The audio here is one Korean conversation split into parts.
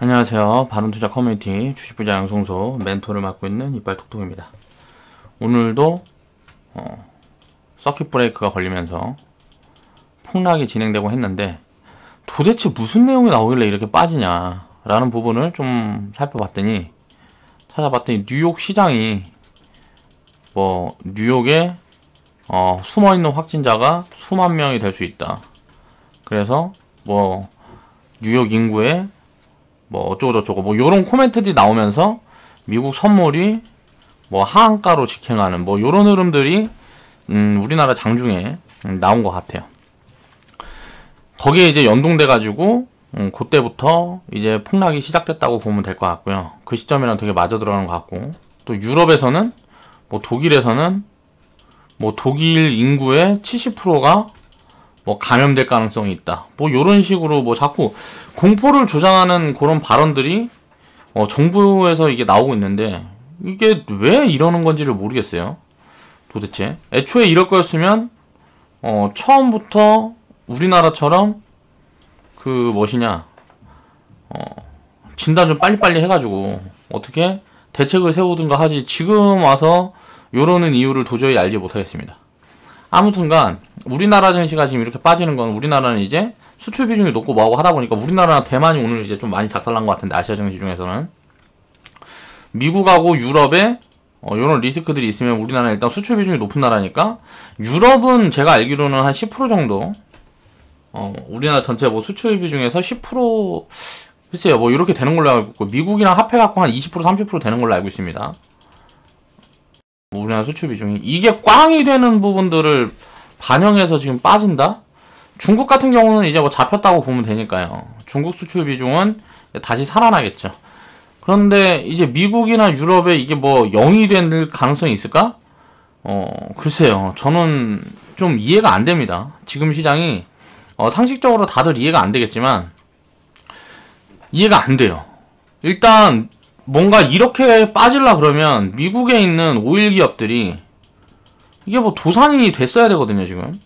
안녕하세요. 바른투자 커뮤니티 주식부자 양성소 멘토를 맡고 있는 이빨톡톡입니다. 오늘도 서킷 브레이크가 걸리면서 폭락이 진행되고 했는데 도대체 무슨 내용이 나오길래 이렇게 빠지냐 라는 부분을 좀 살펴봤더니 찾아봤더니 뉴욕 시장이 뉴욕에 숨어있는 확진자가 수만 명이 될 수 있다. 그래서 뉴욕 인구의 어쩌고저쩌고 요런 코멘트들이 나오면서 미국 선물이 하한가로 직행하는 요런 흐름들이 우리나라 장중에 나온 것 같아요. 거기에 이제 연동돼 가지고 그때부터 이제 폭락이 시작됐다고 보면 될 것 같고요. 그 시점이랑 되게 맞아 들어가는 것 같고, 또 유럽에서는 독일에서는 독일 인구의 70%가 감염될 가능성이 있다. 요런 식으로 자꾸 공포를 조장하는 그런 발언들이 정부에서 이게 나오고 있는데, 이게 왜 이러는 건지를 모르겠어요. 도대체 애초에 이럴 거였으면 처음부터 우리나라처럼 진단 좀 빨리빨리 해가지고 어떻게 대책을 세우든가 하지, 지금 와서 요러는 이유를 도저히 알지 못하겠습니다. 아무튼간 우리나라 증시가 지금 이렇게 빠지는 건, 우리나라는 이제 수출 비중이 높고 뭐하고 하다 보니까 우리나라랑 대만이 오늘 이제 좀 많이 작살난 것 같은데, 아시아 증시 중에서는 미국하고 유럽에 이런 리스크들이 있으면 우리나라는 일단 수출 비중이 높은 나라니까, 유럽은 제가 알기로는 한 10% 정도, 우리나라 전체 수출 비중에서 10%, 글쎄요, 이렇게 되는 걸로 알고 있고, 미국이랑 합해갖고 한 20% 30% 되는 걸로 알고 있습니다. 우리나라 수출 비중이 이게 꽝이 되는 부분들을 반영해서 지금 빠진다? 중국 같은 경우는 이제 잡혔다고 보면 되니까요. 중국 수출 비중은 다시 살아나겠죠. 그런데 이제 미국이나 유럽에 이게 0이 될 가능성이 있을까? 글쎄요. 저는 좀 이해가 안 됩니다. 지금 시장이 상식적으로 다들 이해가 안 되겠지만 이해가 안 돼요. 일단 뭔가 이렇게 빠질라 그러면 미국에 있는 오일 기업들이 이게 도산이 됐어야 되거든요. 지금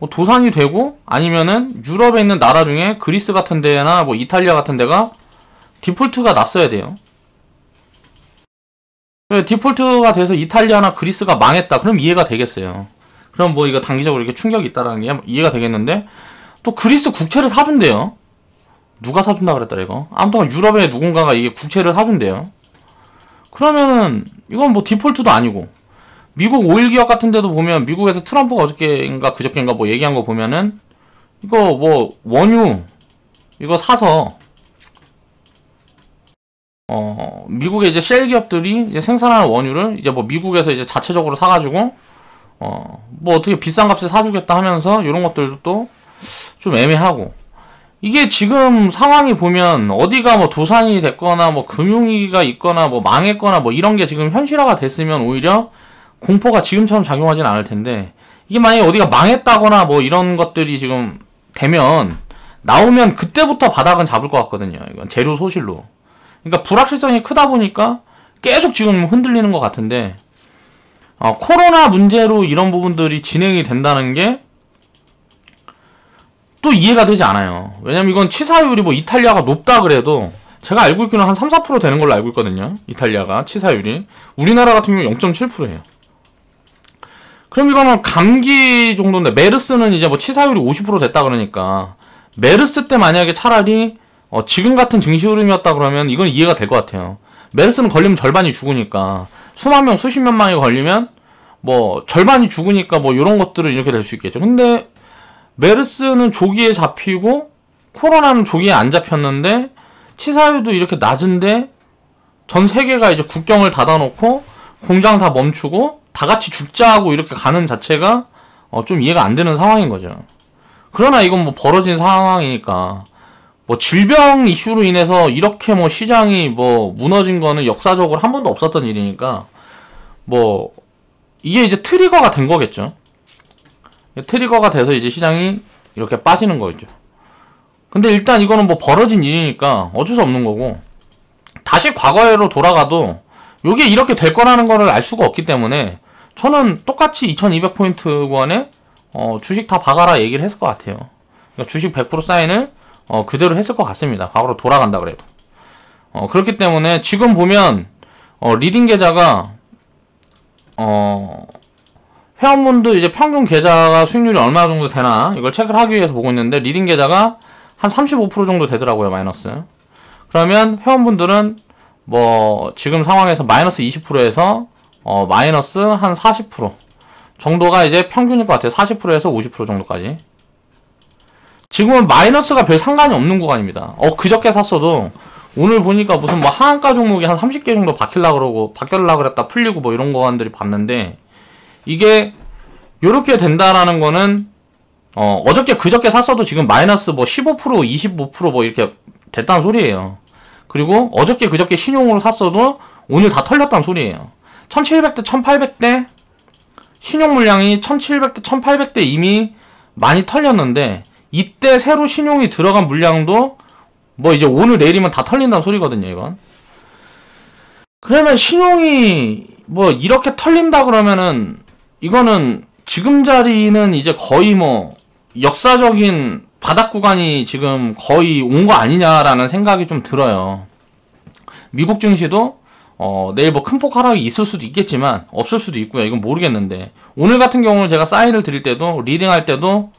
도산이 되고, 아니면은 유럽에 있는 나라 중에 그리스 같은 데나 이탈리아 같은 데가 디폴트가 났어야 돼요. 디폴트가 돼서 이탈리아나 그리스가 망했다, 그럼 이해가 되겠어요. 그럼 이거 단기적으로 이렇게 충격이 있다라는 게 이해가 되겠는데, 또 그리스 국채를 사준대요. 누가 사준다 그랬더라 이거? 아무튼 유럽에 누군가가 이게 국채를 사준대요. 그러면은 이건 디폴트도 아니고, 미국 오일 기업 같은 데도 보면 미국에서 트럼프가 어저께인가 그저께인가 얘기한 거 보면은 이거 원유 이거 사서 미국의 이제 쉘 기업들이 이제 생산하는 원유를 이제 미국에서 이제 자체적으로 사가지고 어떻게 비싼 값에 사주겠다 하면서 이런 것들도 또 좀 애매하고, 이게 지금 상황이 보면 어디가 도산이 됐거나 금융위기가 있거나 망했거나 이런 게 지금 현실화가 됐으면 오히려 공포가 지금처럼 작용하진 않을 텐데, 이게 만약에 어디가 망했다거나 이런 것들이 지금 되면 나오면 그때부터 바닥은 잡을 것 같거든요. 이건 재료 소실로. 그러니까 불확실성이 크다 보니까 계속 지금 흔들리는 것 같은데, 코로나 문제로 이런 부분들이 진행이 된다는 게 또 이해가 되지 않아요. 왜냐면 이건 치사율이 이탈리아가 높다 그래도 제가 알고 있기로는 한 3-4% 되는 걸로 알고 있거든요. 이탈리아가 치사율이. 우리나라 같은 경우 0.7%예요. 그럼 이거는 감기 정도인데, 메르스는 이제 치사율이 50% 됐다 그러니까, 메르스 때 만약에 차라리 지금 같은 증시 흐름이었다 그러면 이건 이해가 될 것 같아요. 메르스는 걸리면 절반이 죽으니까, 수만 명, 수십만 명이 걸리면 절반이 죽으니까 이런 것들은 이렇게 될 수 있겠죠. 근데 메르스는 조기에 잡히고 코로나는 조기에 안 잡혔는데 치사율도 이렇게 낮은데 전 세계가 이제 국경을 닫아놓고 공장 다 멈추고 다 같이 죽자고 이렇게 가는 자체가 좀 이해가 안 되는 상황인 거죠. 그러나 이건 벌어진 상황이니까, 질병 이슈로 인해서 이렇게 시장이 무너진 거는 역사적으로 한 번도 없었던 일이니까 이게 이제 트리거가 된 거겠죠. 트리거가 돼서 이제 시장이 이렇게 빠지는 거죠. 근데 일단 이거는 벌어진 일이니까 어쩔 수 없는 거고, 다시 과거로 돌아가도 요게 이렇게 될 거라는 거를 알 수가 없기 때문에 저는 똑같이 2200포인트 구간에 주식 다 박아라 얘기를 했을 것 같아요. 그러니까 주식 100% 사인을 그대로 했을 것 같습니다. 과거로 돌아간다 그래도. 그렇기 때문에 지금 보면 리딩 계좌가 회원분들 이제 평균 계좌가 수익률이 얼마 정도 되나 이걸 체크를 하기 위해서 보고 있는데 리딩 계좌가 한 35% 정도 되더라고요. 마이너스. 그러면 회원분들은 뭐 지금 상황에서 마이너스 20%에서 마이너스 한 40% 정도가 이제 평균일 것 같아요. 40%에서 50% 정도까지. 지금은 마이너스가 별 상관이 없는 구간입니다. 그저께 샀어도 오늘 보니까 무슨 뭐 하한가 종목이 한 30개 정도 바뀌려고 그랬다 풀리고 뭐 이런 구간들이 봤는데, 이게 요렇게 된다라는 거는 어저께 그저께 샀어도 지금 마이너스 뭐 15% 25% 뭐 이렇게 됐다는 소리예요. 그리고 어저께 그저께 신용으로 샀어도 오늘 다 털렸다는 소리예요. 1700대 1800대 신용 물량이 1700대 1800대 이미 많이 털렸는데, 이때 새로 신용이 들어간 물량도 뭐 이제 오늘 내일이면 다 털린다는 소리거든요. 이건 그러면 신용이 뭐 이렇게 털린다 그러면은 이거는 지금 자리는 이제 거의 뭐 역사적인 바닥 구간이 지금 거의 온 거 아니냐라는 생각이 좀 들어요. 미국 증시도 내일 뭐 큰 폭 하락이 있을 수도 있겠지만 없을 수도 있고요. 이건 모르겠는데, 오늘 같은 경우는 제가 사인을 드릴 때도 리딩할 때도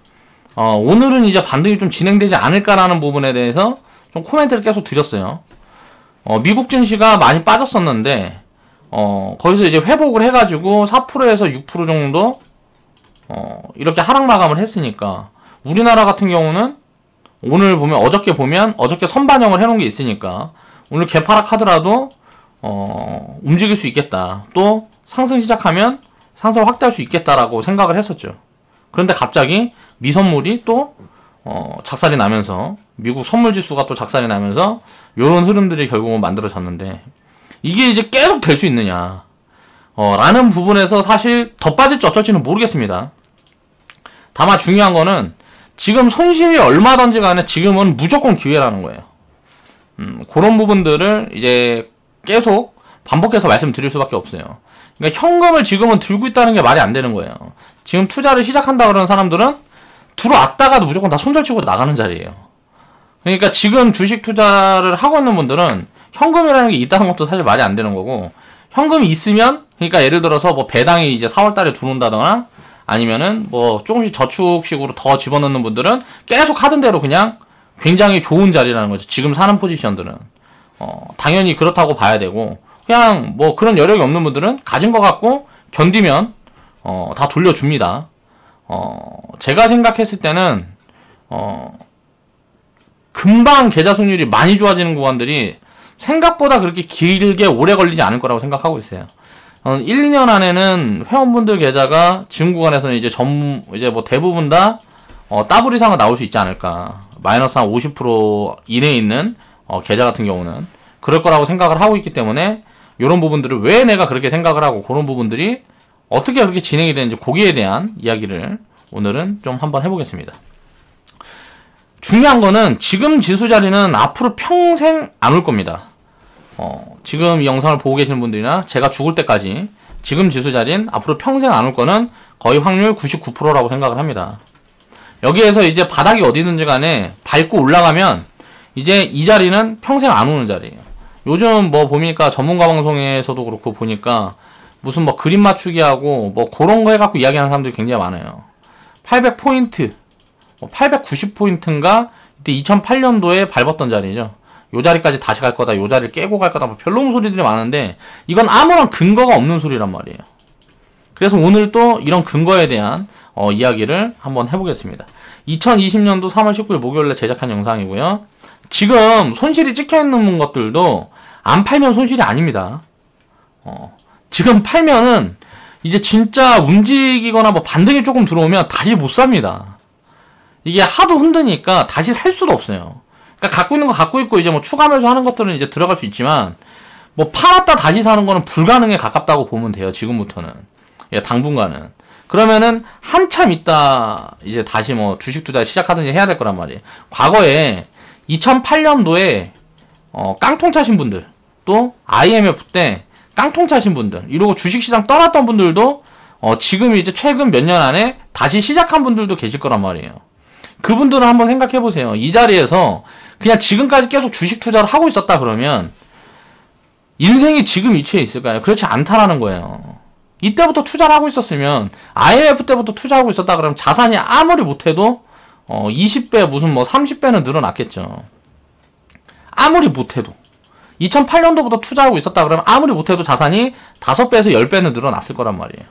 오늘은 이제 반등이 좀 진행되지 않을까라는 부분에 대해서 좀 코멘트를 계속 드렸어요. 미국 증시가 많이 빠졌었는데 거기서 이제 회복을 해가지고 4%에서 6% 정도 이렇게 하락 마감을 했으니까, 우리나라 같은 경우는 오늘 보면 어저께 선반영을 해놓은 게 있으니까 오늘 개파락 하더라도 움직일 수 있겠다, 또 상승 시작하면 상승을 확대할 수 있겠다라고 생각을 했었죠. 그런데 갑자기 미선물이 또 작살이 나면서, 미국 선물 지수가 또 작살이 나면서 요런 흐름들이 결국은 만들어졌는데, 이게 이제 계속 될 수 있느냐 라는 부분에서 사실 더 빠질지 어쩔지는 모르겠습니다. 다만 중요한 거는 지금 손실이 얼마든지 간에 지금은 무조건 기회라는 거예요. 그런 부분들을 이제 계속 반복해서 말씀드릴 수밖에 없어요. 그러니까 현금을 지금은 들고 있다는 게 말이 안 되는 거예요. 지금 투자를 시작한다 그러는 사람들은 들어왔다가도 무조건 다 손절치고 나가는 자리예요. 그러니까 지금 주식 투자를 하고 있는 분들은 현금이라는 게 있다는 것도 사실 말이 안 되는 거고, 현금이 있으면, 그러니까 예를 들어서 뭐 배당이 이제 4월달에 들어온다거나 아니면은 뭐 조금씩 저축식으로 더 집어넣는 분들은 계속 하던 대로 그냥 굉장히 좋은 자리라는 거죠. 지금 사는 포지션들은 당연히 그렇다고 봐야 되고, 그냥 뭐 그런 여력이 없는 분들은 가진 거 갖고 견디면 다 돌려줍니다. 제가 생각했을 때는 금방 계좌 수익률이 많이 좋아지는 구간들이 생각보다 그렇게 길게 오래 걸리지 않을 거라고 생각하고 있어요. 1, 2년 안에는 회원분들 계좌가 지금 구간에서는 이제 뭐 대부분 다 더블 이상은 나올 수 있지 않을까. 마이너스 한 50% 이내에 있는 계좌 같은 경우는 그럴 거라고 생각을 하고 있기 때문에, 이런 부분들을 왜 내가 그렇게 생각을 하고 그런 부분들이 어떻게 그렇게 진행이 되는지 거기에 대한 이야기를 오늘은 좀 한번 해보겠습니다. 중요한 거는 지금 지수 자리는 앞으로 평생 안 올 겁니다. 지금 이 영상을 보고 계시는 분들이나 제가 죽을 때까지 지금 지수 자리는 앞으로 평생 안 올 거는 거의 확률 99%라고 생각을 합니다. 여기에서 이제 바닥이 어디든지 간에 밟고 올라가면 이제 이 자리는 평생 안 오는 자리예요. 요즘 뭐 보니까 전문가 방송에서도 그렇고 보니까 무슨 뭐 그림 맞추기 하고 뭐 그런 거 해갖고 이야기하는 사람들이 굉장히 많아요. 800포인트 890포인트인가 이때 2008년도에 밟았던 자리죠. 요 자리까지 다시 갈 거다, 요 자리를 깨고 갈 거다, 뭐 별놈 소리들이 많은데 이건 아무런 근거가 없는 소리란 말이에요. 그래서 오늘 또 이런 근거에 대한 이야기를 한번 해보겠습니다. 2020년도 3월 19일 목요일에 제작한 영상이고요. 지금 손실이 찍혀있는 것들도 안 팔면 손실이 아닙니다. 지금 팔면은 이제 진짜 움직이거나 뭐 반등이 조금 들어오면 다시 못 삽니다. 이게 하도 흔드니까 다시 살 수도 없어요. 그러니까 갖고 있는 거 갖고 있고 이제 뭐 추가 매수하는 것들은 이제 들어갈 수 있지만, 뭐 팔았다 다시 사는 거는 불가능에 가깝다고 보면 돼요. 지금부터는. 예, 당분간은. 그러면은 한참 있다 이제 다시 뭐 주식 투자 시작하든지 해야 될 거란 말이에요. 과거에 2008년도에 깡통 차신 분들, 또 IMF 때 깡통 차신 분들, 이러고 주식시장 떠났던 분들도 지금 이제 최근 몇 년 안에 다시 시작한 분들도 계실 거란 말이에요. 그분들은 한번 생각해보세요. 이 자리에서 그냥 지금까지 계속 주식 투자를 하고 있었다 그러면 인생이 지금 위치에 있을까요? 그렇지 않다라는 거예요. 이때부터 투자를 하고 있었으면 IMF 때부터 투자하고 있었다 그러면 자산이 아무리 못해도 20배 무슨 뭐 30배는 늘어났겠죠. 아무리 못해도 2008년도부터 투자하고 있었다 그러면 아무리 못해도 자산이 5배에서 10배는 늘어났을 거란 말이에요.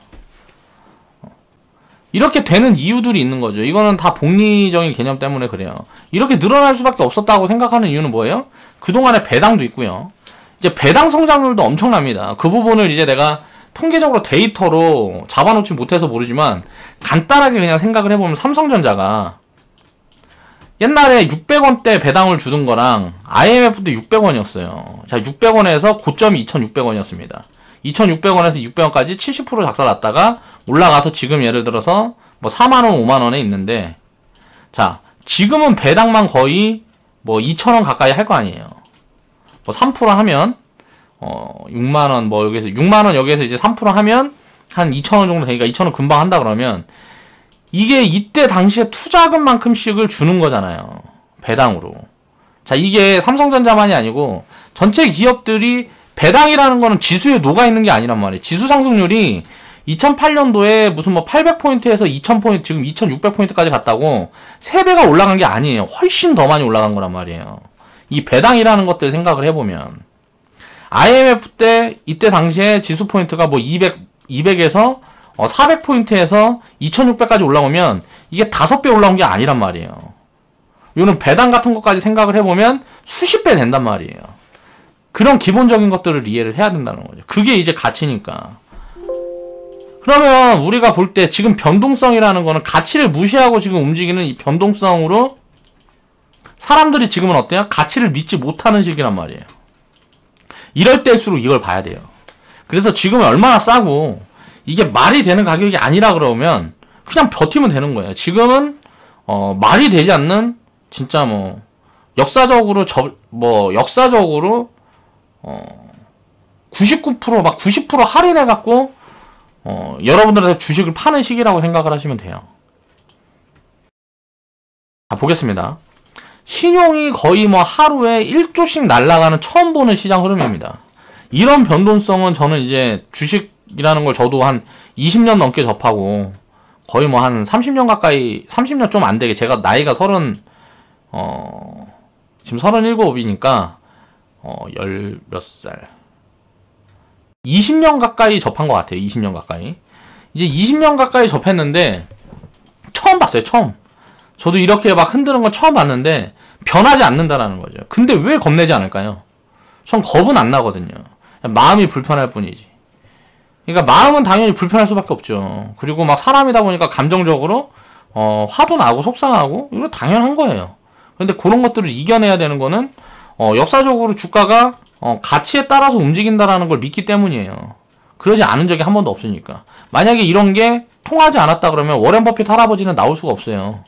이렇게 되는 이유들이 있는 거죠. 이거는 다 복리적인 개념 때문에 그래요. 이렇게 늘어날 수밖에 없었다고 생각하는 이유는 뭐예요? 그동안에 배당도 있고요. 이제 배당 성장률도 엄청납니다. 그 부분을 이제 내가 통계적으로 데이터로 잡아놓지 못해서 모르지만 간단하게 그냥 생각을 해보면 삼성전자가 옛날에 600원대 배당을 주던 거랑 IMF 때 600원이었어요. 자, 600원에서 고점이 2,600원이었습니다. 2,600원에서 600원까지 70% 작살났다가 올라가서 지금 예를 들어서 뭐 4만원, 5만원에 있는데, 자, 지금은 배당만 거의 뭐 2,000원 가까이 할 거 아니에요. 뭐 3% 하면 6만원, 뭐 여기서 6만원 여기에서 이제 3% 하면 한 2,000원 정도 되니까 2,000원 금방 한다 그러면 이게 이때 당시에 투자금만큼씩을 주는 거잖아요. 배당으로. 자, 이게 삼성전자만이 아니고 전체 기업들이 배당이라는 거는 지수에 녹아있는 게 아니란 말이에요. 지수 상승률이 2008년도에 무슨 뭐 800포인트에서 2000포인트, 지금 2600포인트까지 갔다고 3배가 올라간 게 아니에요. 훨씬 더 많이 올라간 거란 말이에요. 이 배당이라는 것들 생각을 해보면 IMF 때 이때 당시에 지수 포인트가 뭐 200에서 400포인트에서 2600까지 올라오면 이게 5배 올라온 게 아니란 말이에요. 이거는 배당 같은 것까지 생각을 해보면 수십 배 된단 말이에요. 그런 기본적인 것들을 이해를 해야 된다는 거죠. 그게 이제 가치니까. 그러면 우리가 볼 때 지금 변동성이라는 거는 가치를 무시하고 지금 움직이는 이 변동성으로 사람들이 지금은 어때요? 가치를 믿지 못하는 시기란 말이에요. 이럴 때일수록 이걸 봐야 돼요. 그래서 지금은 얼마나 싸고 이게 말이 되는 가격이 아니라 그러면 그냥 버티면 되는 거예요. 지금은 말이 되지 않는 진짜 뭐 역사적으로 99% 막 90% 할인해 갖고 여러분들한테 주식을 파는 시기라고 생각을 하시면 돼요. 자, 보겠습니다. 신용이 거의 뭐 하루에 1조씩 날아가는 처음 보는 시장 흐름입니다. 이런 변동성은 저는 이제 주식이라는 걸 저도 한 20년 넘게 접하고 거의 뭐 한 30년 가까이, 30년 좀 안 되게, 제가 나이가 지금 37이니까 열 몇 살, 20년 가까이 접한 것 같아요. 20년 가까이. 이제 20년 가까이 접했는데 처음 봤어요. 처음. 저도 이렇게 막 흔드는 건 처음 봤는데 변하지 않는다라는 거죠. 근데 왜 겁내지 않을까요? 전 겁은 안 나거든요. 마음이 불편할 뿐이지. 그러니까 마음은 당연히 불편할 수밖에 없죠. 그리고 막 사람이다 보니까 감정적으로 화도 나고 속상하고 이거 당연한 거예요. 근데 그런 것들을 이겨내야 되는 거는 역사적으로 주가가 가치에 따라서 움직인다라는 걸 믿기 때문이에요. 그러지 않은 적이 한 번도 없으니까. 만약에 이런 게 통하지 않았다 그러면 워렌 버핏 할아버지는 나올 수가 없어요.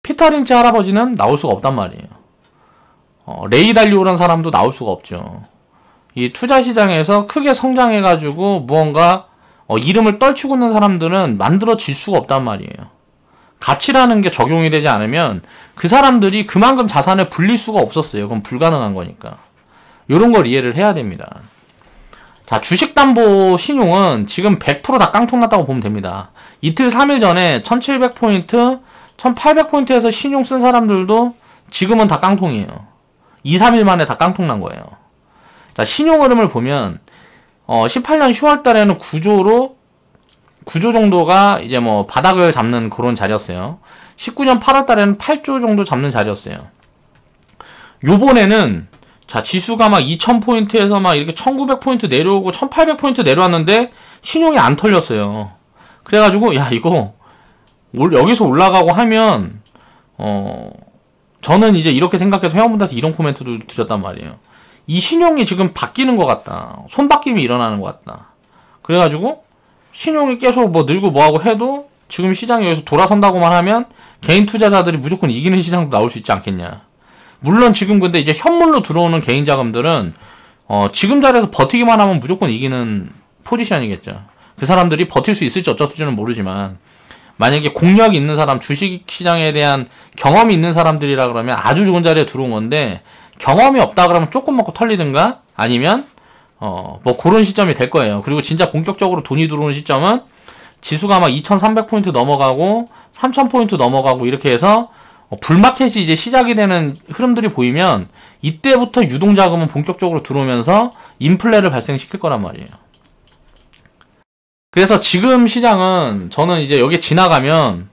피터 린치 할아버지는 나올 수가 없단 말이에요. 레이 달리오라는 사람도 나올 수가 없죠. 이 투자 시장에서 크게 성장해가지고 무언가 이름을 떨치고 있는 사람들은 만들어질 수가 없단 말이에요. 가치라는 게 적용이 되지 않으면 그 사람들이 그만큼 자산을 불릴 수가 없었어요. 그건 불가능한 거니까. 이런 걸 이해를 해야 됩니다. 자, 주식담보 신용은 지금 100% 다 깡통났다고 보면 됩니다. 이틀 3일 전에 1700포인트, 1800포인트에서 신용 쓴 사람들도 지금은 다 깡통이에요. 2, 3일 만에 다 깡통난 거예요. 자, 신용 흐름을 보면 18년 10월 달에는 9조 정도가 이제 뭐 바닥을 잡는 그런 자리였어요. 19년 8월 달에는 8조 정도 잡는 자리였어요. 요번에는 자, 지수가 막 2000포인트에서 막 이렇게 1900포인트 내려오고 1800포인트 내려왔는데 신용이 안 털렸어요. 그래가지고 야, 이거 여기서 올라가고 하면 저는 이제 이렇게 생각해서 회원분들한테 이런 코멘트도 드렸단 말이에요. 이 신용이 지금 바뀌는 것 같다. 손바뀜이 일어나는 것 같다. 그래가지고 신용이 계속 뭐 늘고 뭐하고 해도 지금 시장이 여기서 돌아선다고만 하면 개인 투자자들이 무조건 이기는 시장도 나올 수 있지 않겠냐. 물론 지금 근데 이제 현물로 들어오는 개인 자금들은 지금 자리에서 버티기만 하면 무조건 이기는 포지션이겠죠. 그 사람들이 버틸 수 있을지 어쩔지는 모르지만 만약에 공력이 있는 사람, 주식시장에 대한 경험이 있는 사람들이라 그러면 아주 좋은 자리에 들어온 건데, 경험이 없다 그러면 조금 먹고 털리든가, 아니면 뭐 그런 시점이 될 거예요. 그리고 진짜 본격적으로 돈이 들어오는 시점은 지수가 막 2300포인트 넘어가고 3000포인트 넘어가고 이렇게 해서 불마켓이 이제 시작이 되는 흐름들이 보이면 이때부터 유동자금은 본격적으로 들어오면서 인플레를 발생시킬 거란 말이에요. 그래서 지금 시장은 저는 이제 여기 지나가면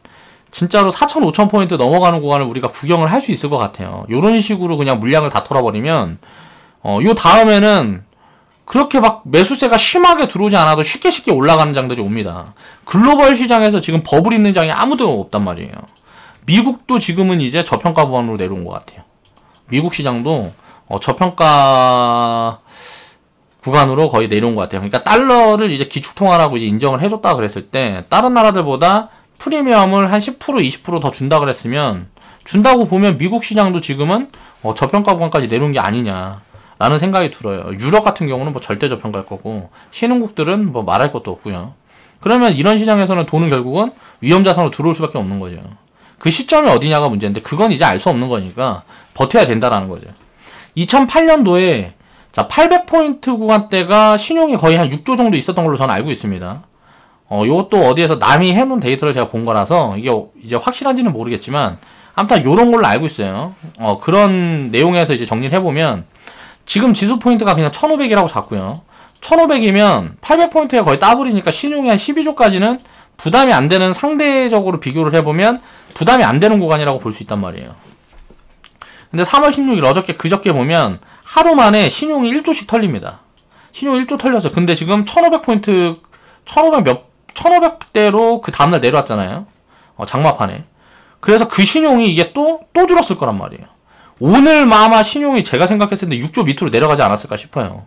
진짜로 4000, 5000포인트 넘어가는 구간을 우리가 구경을 할 수 있을 것 같아요. 요런 식으로 그냥 물량을 다 털어버리면 요 다음에는 그렇게 막 매수세가 심하게 들어오지 않아도 쉽게 올라가는 장들이 옵니다. 글로벌 시장에서 지금 버블 있는 장이 아무도 없단 말이에요. 미국도 지금은 이제 저평가 구간으로 내려온 것 같아요. 미국 시장도 저평가 구간으로 거의 내려온 것 같아요. 그러니까 달러를 이제 기축통화라고 이제 인정을 해줬다 그랬을 때 다른 나라들보다 프리미엄을 한 10%, 20% 더 준다 그랬으면 준다고 보면 미국 시장도 지금은 저평가 구간까지 내려온 게 아니냐라는 생각이 들어요. 유럽 같은 경우는 뭐 절대 저평가일 거고 신흥국들은 뭐 말할 것도 없고요. 그러면 이런 시장에서는 돈은 결국은 위험자산으로 들어올 수밖에 없는 거죠. 그 시점이 어디냐가 문제인데 그건 이제 알 수 없는 거니까 버텨야 된다라는 거죠. 2008년도에 자 800포인트 구간대가 신용이 거의 한 6조 정도 있었던 걸로 저는 알고 있습니다. 요것도 어디에서 남이 해놓은 데이터를 제가 본 거라서 이게 이제 확실한지는 모르겠지만 아무튼 요런 걸로 알고 있어요. 그런 내용에서 이제 정리를 해보면 지금 지수 포인트가 그냥 1500이라고 잡고요. 1500이면 800포인트가 거의 더블이니까 신용이 한 12조까지는 부담이 안 되는, 상대적으로 비교를 해보면 부담이 안 되는 구간이라고 볼 수 있단 말이에요. 근데 3월 16일 그저께 보면 하루 만에 신용이 1조씩 털립니다. 신용이 1조 털렸어요. 근데 지금 1500포인트 1500대로 그 다음날 내려왔잖아요. 장마판에. 그래서 그 신용이 이게 또 줄었을 거란 말이에요. 오늘 아마 신용이 제가 생각했을 때 6조 밑으로 내려가지 않았을까 싶어요.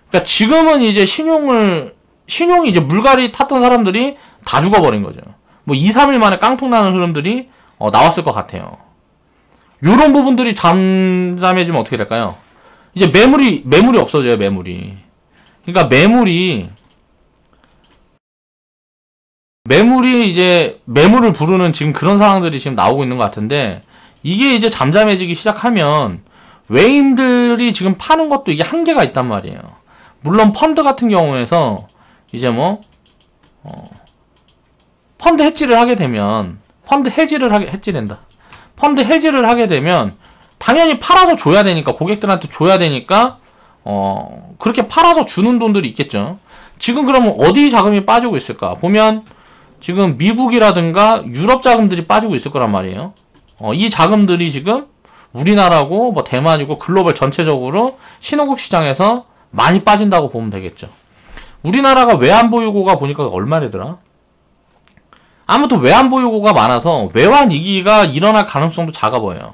그러니까 지금은 이제 신용이 이제 물갈이 탔던 사람들이 다 죽어버린 거죠. 뭐 2, 3일 만에 깡통 나는 흐름들이 나왔을 것 같아요. 요런 부분들이 잠잠해지면 어떻게 될까요? 이제 매물이 없어져요, 매물이. 그러니까 매물이 이제 매물을 부르는 지금 그런 상황들이 지금 나오고 있는 것 같은데 이게 이제 잠잠해지기 시작하면 외인들이 지금 파는 것도 이게 한계가 있단 말이에요. 물론 펀드 같은 경우에서 이제 뭐 펀드 해지를 하게 되면 펀드 해지를 하게 되면 당연히 팔아서 줘야 되니까, 고객들한테 줘야 되니까 그렇게 팔아서 주는 돈들이 있겠죠. 지금 그러면 어디 자금이 빠지고 있을까 보면 지금 미국이라든가 유럽 자금들이 빠지고 있을 거란 말이에요. 이 자금들이 지금 우리나라고 뭐 대만이고 글로벌 전체적으로 신흥국 시장에서 많이 빠진다고 보면 되겠죠. 우리나라가 외환보유고가 보니까 얼마래더라? 아무튼 외환보유고가 많아서 외환위기가 일어날 가능성도 작아 보여요.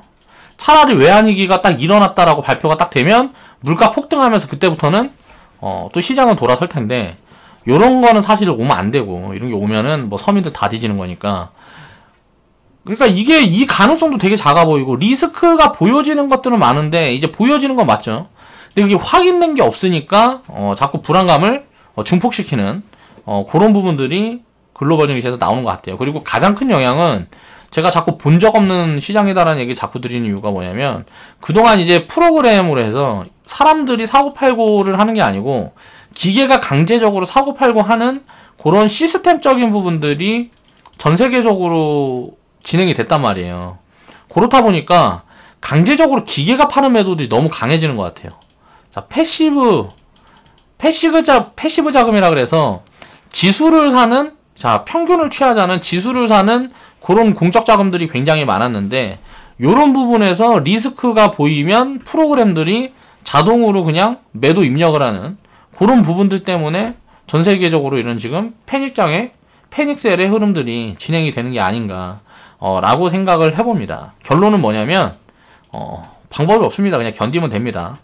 차라리 외환위기가 딱 일어났다라고 발표가 딱 되면 물가 폭등하면서 그때부터는 또 시장은 돌아설 텐데 요런 거는 사실 오면 안 되고, 이런 게 오면은 뭐 서민들 다 뒤지는 거니까. 그러니까 이게 이 가능성도 되게 작아 보이고 리스크가 보여지는 것들은 많은데 이제 보여지는 건 맞죠. 근데 그게 확인된 게 없으니까 자꾸 불안감을 증폭시키는 그런 부분들이 글로벌 증시에서 나오는 것 같아요. 그리고 가장 큰 영향은 제가 자꾸 본 적 없는 시장이다라는 얘기 자꾸 드리는 이유가 뭐냐면 그동안 이제 프로그램으로 해서 사람들이 사고팔고를 하는 게 아니고 기계가 강제적으로 사고팔고 하는 그런 시스템적인 부분들이 전 세계적으로 진행이 됐단 말이에요. 그렇다 보니까 강제적으로 기계가 파는 매도들이 너무 강해지는 것 같아요. 자, 패시브 자금이라 그래서 지수를 사는, 자, 평균을 취하자는 지수를 사는 그런 공적 자금들이 굉장히 많았는데 요런 부분에서 리스크가 보이면 프로그램들이 자동으로 그냥 매도 입력을 하는 그런 부분들 때문에 전 세계적으로 이런 지금 패닉셀의 흐름들이 진행이 되는 게 아닌가 라고 생각을 해봅니다. 결론은 뭐냐면 방법이 없습니다. 그냥 견디면 됩니다.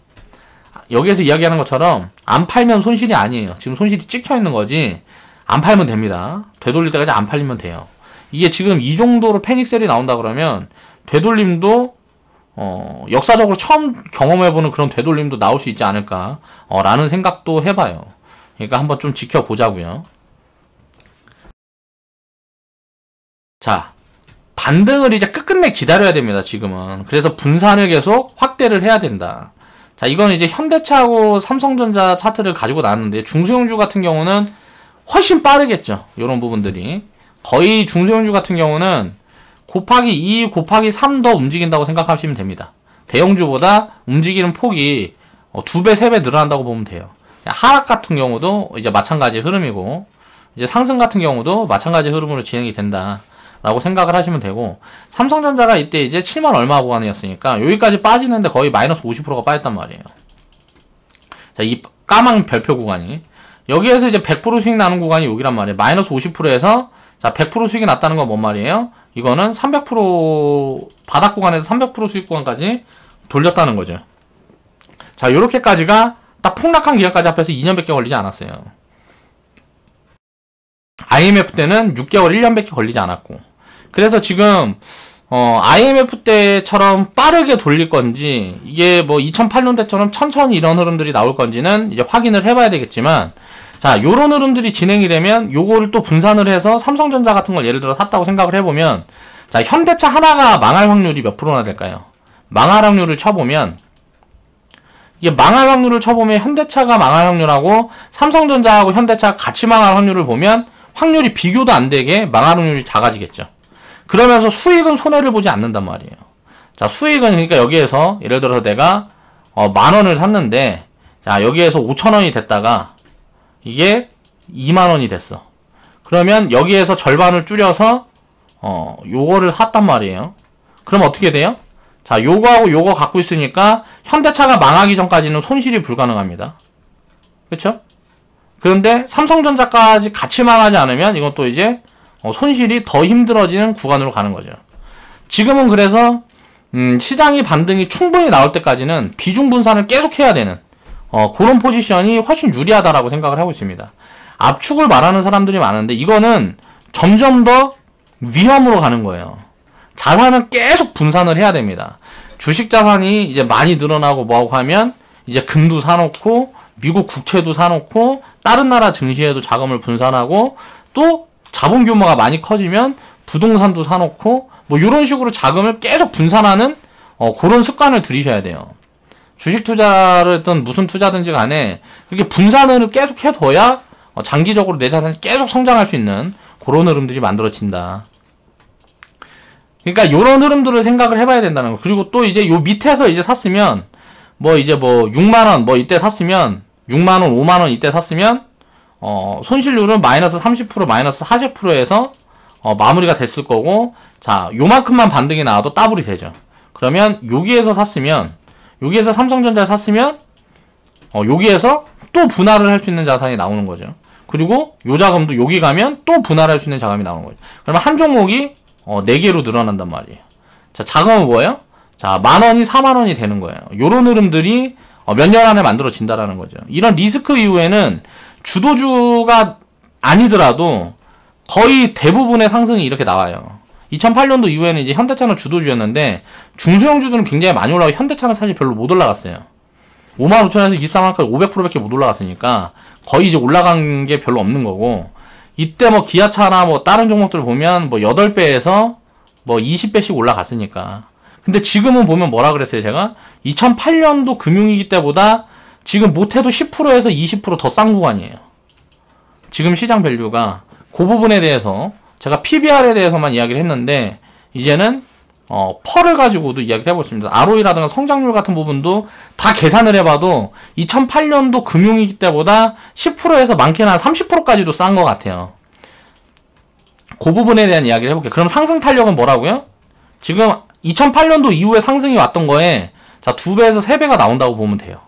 여기에서 이야기하는 것처럼 안 팔면 손실이 아니에요. 지금 손실이 찍혀 있는 거지 안 팔면 됩니다. 되돌릴 때까지 안 팔리면 돼요. 이게 지금 이 정도로 패닉셀이 나온다 그러면 되돌림도 역사적으로 처음 경험해보는 그런 되돌림도 나올 수 있지 않을까 라는 생각도 해봐요. 그러니까 한번 좀 지켜보자고요. 자, 반등을 이제 끝끝내 기다려야 됩니다, 지금은. 그래서 분산을 계속 확대를 해야 된다. 자, 이건 이제 현대차하고 삼성전자 차트를 가지고 나왔는데, 중소형주 같은 경우는 훨씬 빠르겠죠. 이런 부분들이. 거의 중소형주 같은 경우는 곱하기 2, 곱하기 3 더 움직인다고 생각하시면 됩니다. 대형주보다 움직이는 폭이 2배, 3배 늘어난다고 보면 돼요. 하락 같은 경우도 이제 마찬가지의 흐름이고, 이제 상승 같은 경우도 마찬가지의 흐름으로 진행이 된다 라고 생각을 하시면 되고, 삼성전자가 이때 이제 7만 얼마 구간이었으니까 여기까지 빠지는데 거의 마이너스 50%가 빠졌단 말이에요. 자, 이 까만 별표 구간이 여기에서 이제 100% 수익 나는 구간이 여기란 말이에요. 마이너스 50%에서 자, 100% 수익이 났다는 건 뭔 말이에요? 이거는 300% 바닥 구간에서 300% 수익 구간까지 돌렸다는 거죠. 자, 요렇게까지가 딱 폭락한 기간까지 합해서 2년밖에 걸리지 않았어요. IMF 때는 6개월, 1년밖에 걸리지 않았고. 그래서 지금 IMF 때처럼 빠르게 돌릴 건지, 이게 뭐 2008년대처럼 천천히 이런 흐름들이 나올 건지는 이제 확인을 해봐야 되겠지만, 자, 요런 흐름들이 진행이 되면 요거를 또 분산을 해서 삼성전자 같은 걸 예를 들어 샀다고 생각을 해보면, 자, 현대차 하나가 망할 확률이 몇 프로나 될까요? 망할 확률을 쳐보면, 이게 망할 확률을 쳐보면 현대차가 망할 확률하고 삼성전자하고 현대차가 같이 망할 확률을 보면 확률이 비교도 안 되게 망할 확률이 작아지겠죠. 그러면서 수익은 손해를 보지 않는단 말이에요. 자, 수익은 그러니까 여기에서 예를 들어서 내가 10,000원을 샀는데, 자, 여기에서 5,000원이 됐다가 이게 20,000원이 됐어. 그러면 여기에서 절반을 줄여서 요거를 샀단 말이에요. 그럼 어떻게 돼요? 자, 요거하고 요거 갖고 있으니까 현대차가 망하기 전까지는 손실이 불가능합니다. 그쵸? 그런데 삼성전자까지 같이 망하지 않으면 이건 또 이제 손실이 더 힘들어지는 구간으로 가는 거죠. 지금은 그래서 시장이 반등이 충분히 나올 때까지는 비중 분산을 계속 해야 되는 그런 포지션이 훨씬 유리하다라고 생각을 하고 있습니다. 압축을 말하는 사람들이 많은데 이거는 점점 더 위험으로 가는 거예요. 자산은 계속 분산을 해야 됩니다. 주식 자산이 이제 많이 늘어나고 뭐하고 하면 이제 금도 사놓고 미국 국채도 사놓고 다른 나라 증시에도 자금을 분산하고 또 자본 규모가 많이 커지면 부동산도 사놓고 뭐 이런 식으로 자금을 계속 분산하는 그런 습관을 들이셔야 돼요. 주식 투자든 무슨 투자든지 간에 그렇게 분산을 계속 해둬야 장기적으로 내 자산이 계속 성장할 수 있는 그런 흐름들이 만들어진다. 그러니까 요런 흐름들을 생각을 해봐야 된다는 거. 그리고 또 이제 요 밑에서 이제 샀으면 뭐 이제 뭐 6만원 뭐 이때 샀으면 6만원 5만원 이때 샀으면 손실률은 마이너스 30% 마이너스 40%에서 마무리가 됐을 거고, 자, 요만큼만 반등이 나와도 더블이 되죠. 그러면 여기에서 샀으면 여기에서 삼성전자를 샀으면 여기에서 또 분할을 할 수 있는 자산이 나오는 거죠. 그리고 요 자금도 여기 가면 또 분할할 수 있는 자금이 나오는 거죠. 그러면 한 종목이 4개로 늘어난단 말이에요. 자, 자금은 뭐예요? 자, 10,000원이 40,000원이 되는 거예요. 요런 흐름들이 몇 년 안에 만들어진다라는 거죠. 이런 리스크 이후에는 주도주가 아니더라도 거의 대부분의 상승이 이렇게 나와요. 2008년도 이후에는 이제 현대차는 주도주였는데 중소형주들은 굉장히 많이 올라가고 현대차는 사실 별로 못 올라갔어요. 55,000원에서 23만원까지 500%밖에 못 올라갔으니까 거의 이제 올라간 게 별로 없는 거고, 이때 뭐 기아차나 뭐 다른 종목들 보면 뭐 8배에서 뭐 20배씩 올라갔으니까. 근데 지금은 보면 뭐라 그랬어요, 제가? 2008년도 금융위기 때보다 지금 못해도 10%에서 20% 더 싼 구간이에요. 지금 시장 밸류가. 그 부분에 대해서 제가 PBR에 대해서만 이야기를 했는데, 이제는 펄을 가지고도 이야기를 해보겠습니다. ROE라든가 성장률 같은 부분도 다 계산을 해봐도 2008년도 금융위기 때보다 10%에서 많게는 한 30%까지도 싼 것 같아요. 그 부분에 대한 이야기를 해볼게요. 그럼 상승 탄력은 뭐라고요? 지금 2008년도 이후에 상승이 왔던 거에 자 2배에서 3배가 나온다고 보면 돼요.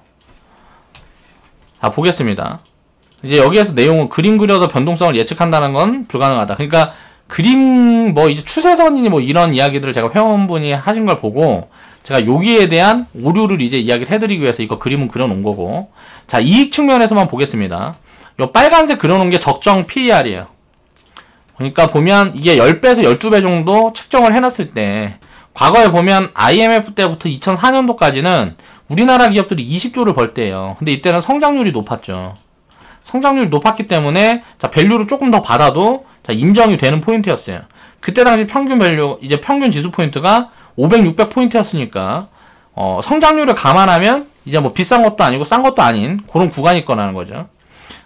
자, 보겠습니다. 이제 여기에서 내용은 그림 그려서 변동성을 예측한다는 건 불가능하다. 그러니까 그림 뭐 이제 추세선이니 뭐 이런 이야기들을 제가 회원분이 하신 걸 보고 제가 여기에 대한 오류를 이제 이야기를 해드리기 위해서 이거 그림은 그려놓은 거고, 자, 이익 측면에서만 보겠습니다. 요 빨간색 그려놓은 게 적정 PER이에요. 그러니까 보면 이게 10배에서 12배 정도 책정을 해놨을 때, 과거에 보면 IMF 때부터 2004년도까지는 우리나라 기업들이 20조를 벌 때예요. 근데 이때는 성장률이 높았죠. 성장률이 높았기 때문에 자 밸류를 조금 더 받아도 자 인정이 되는 포인트였어요. 그때 당시 평균 밸류, 이제 평균 지수 포인트가 500, 600포인트였으니까, 성장률을 감안하면, 이제 뭐 비싼 것도 아니고 싼 것도 아닌 그런 구간이 있거라는 거죠.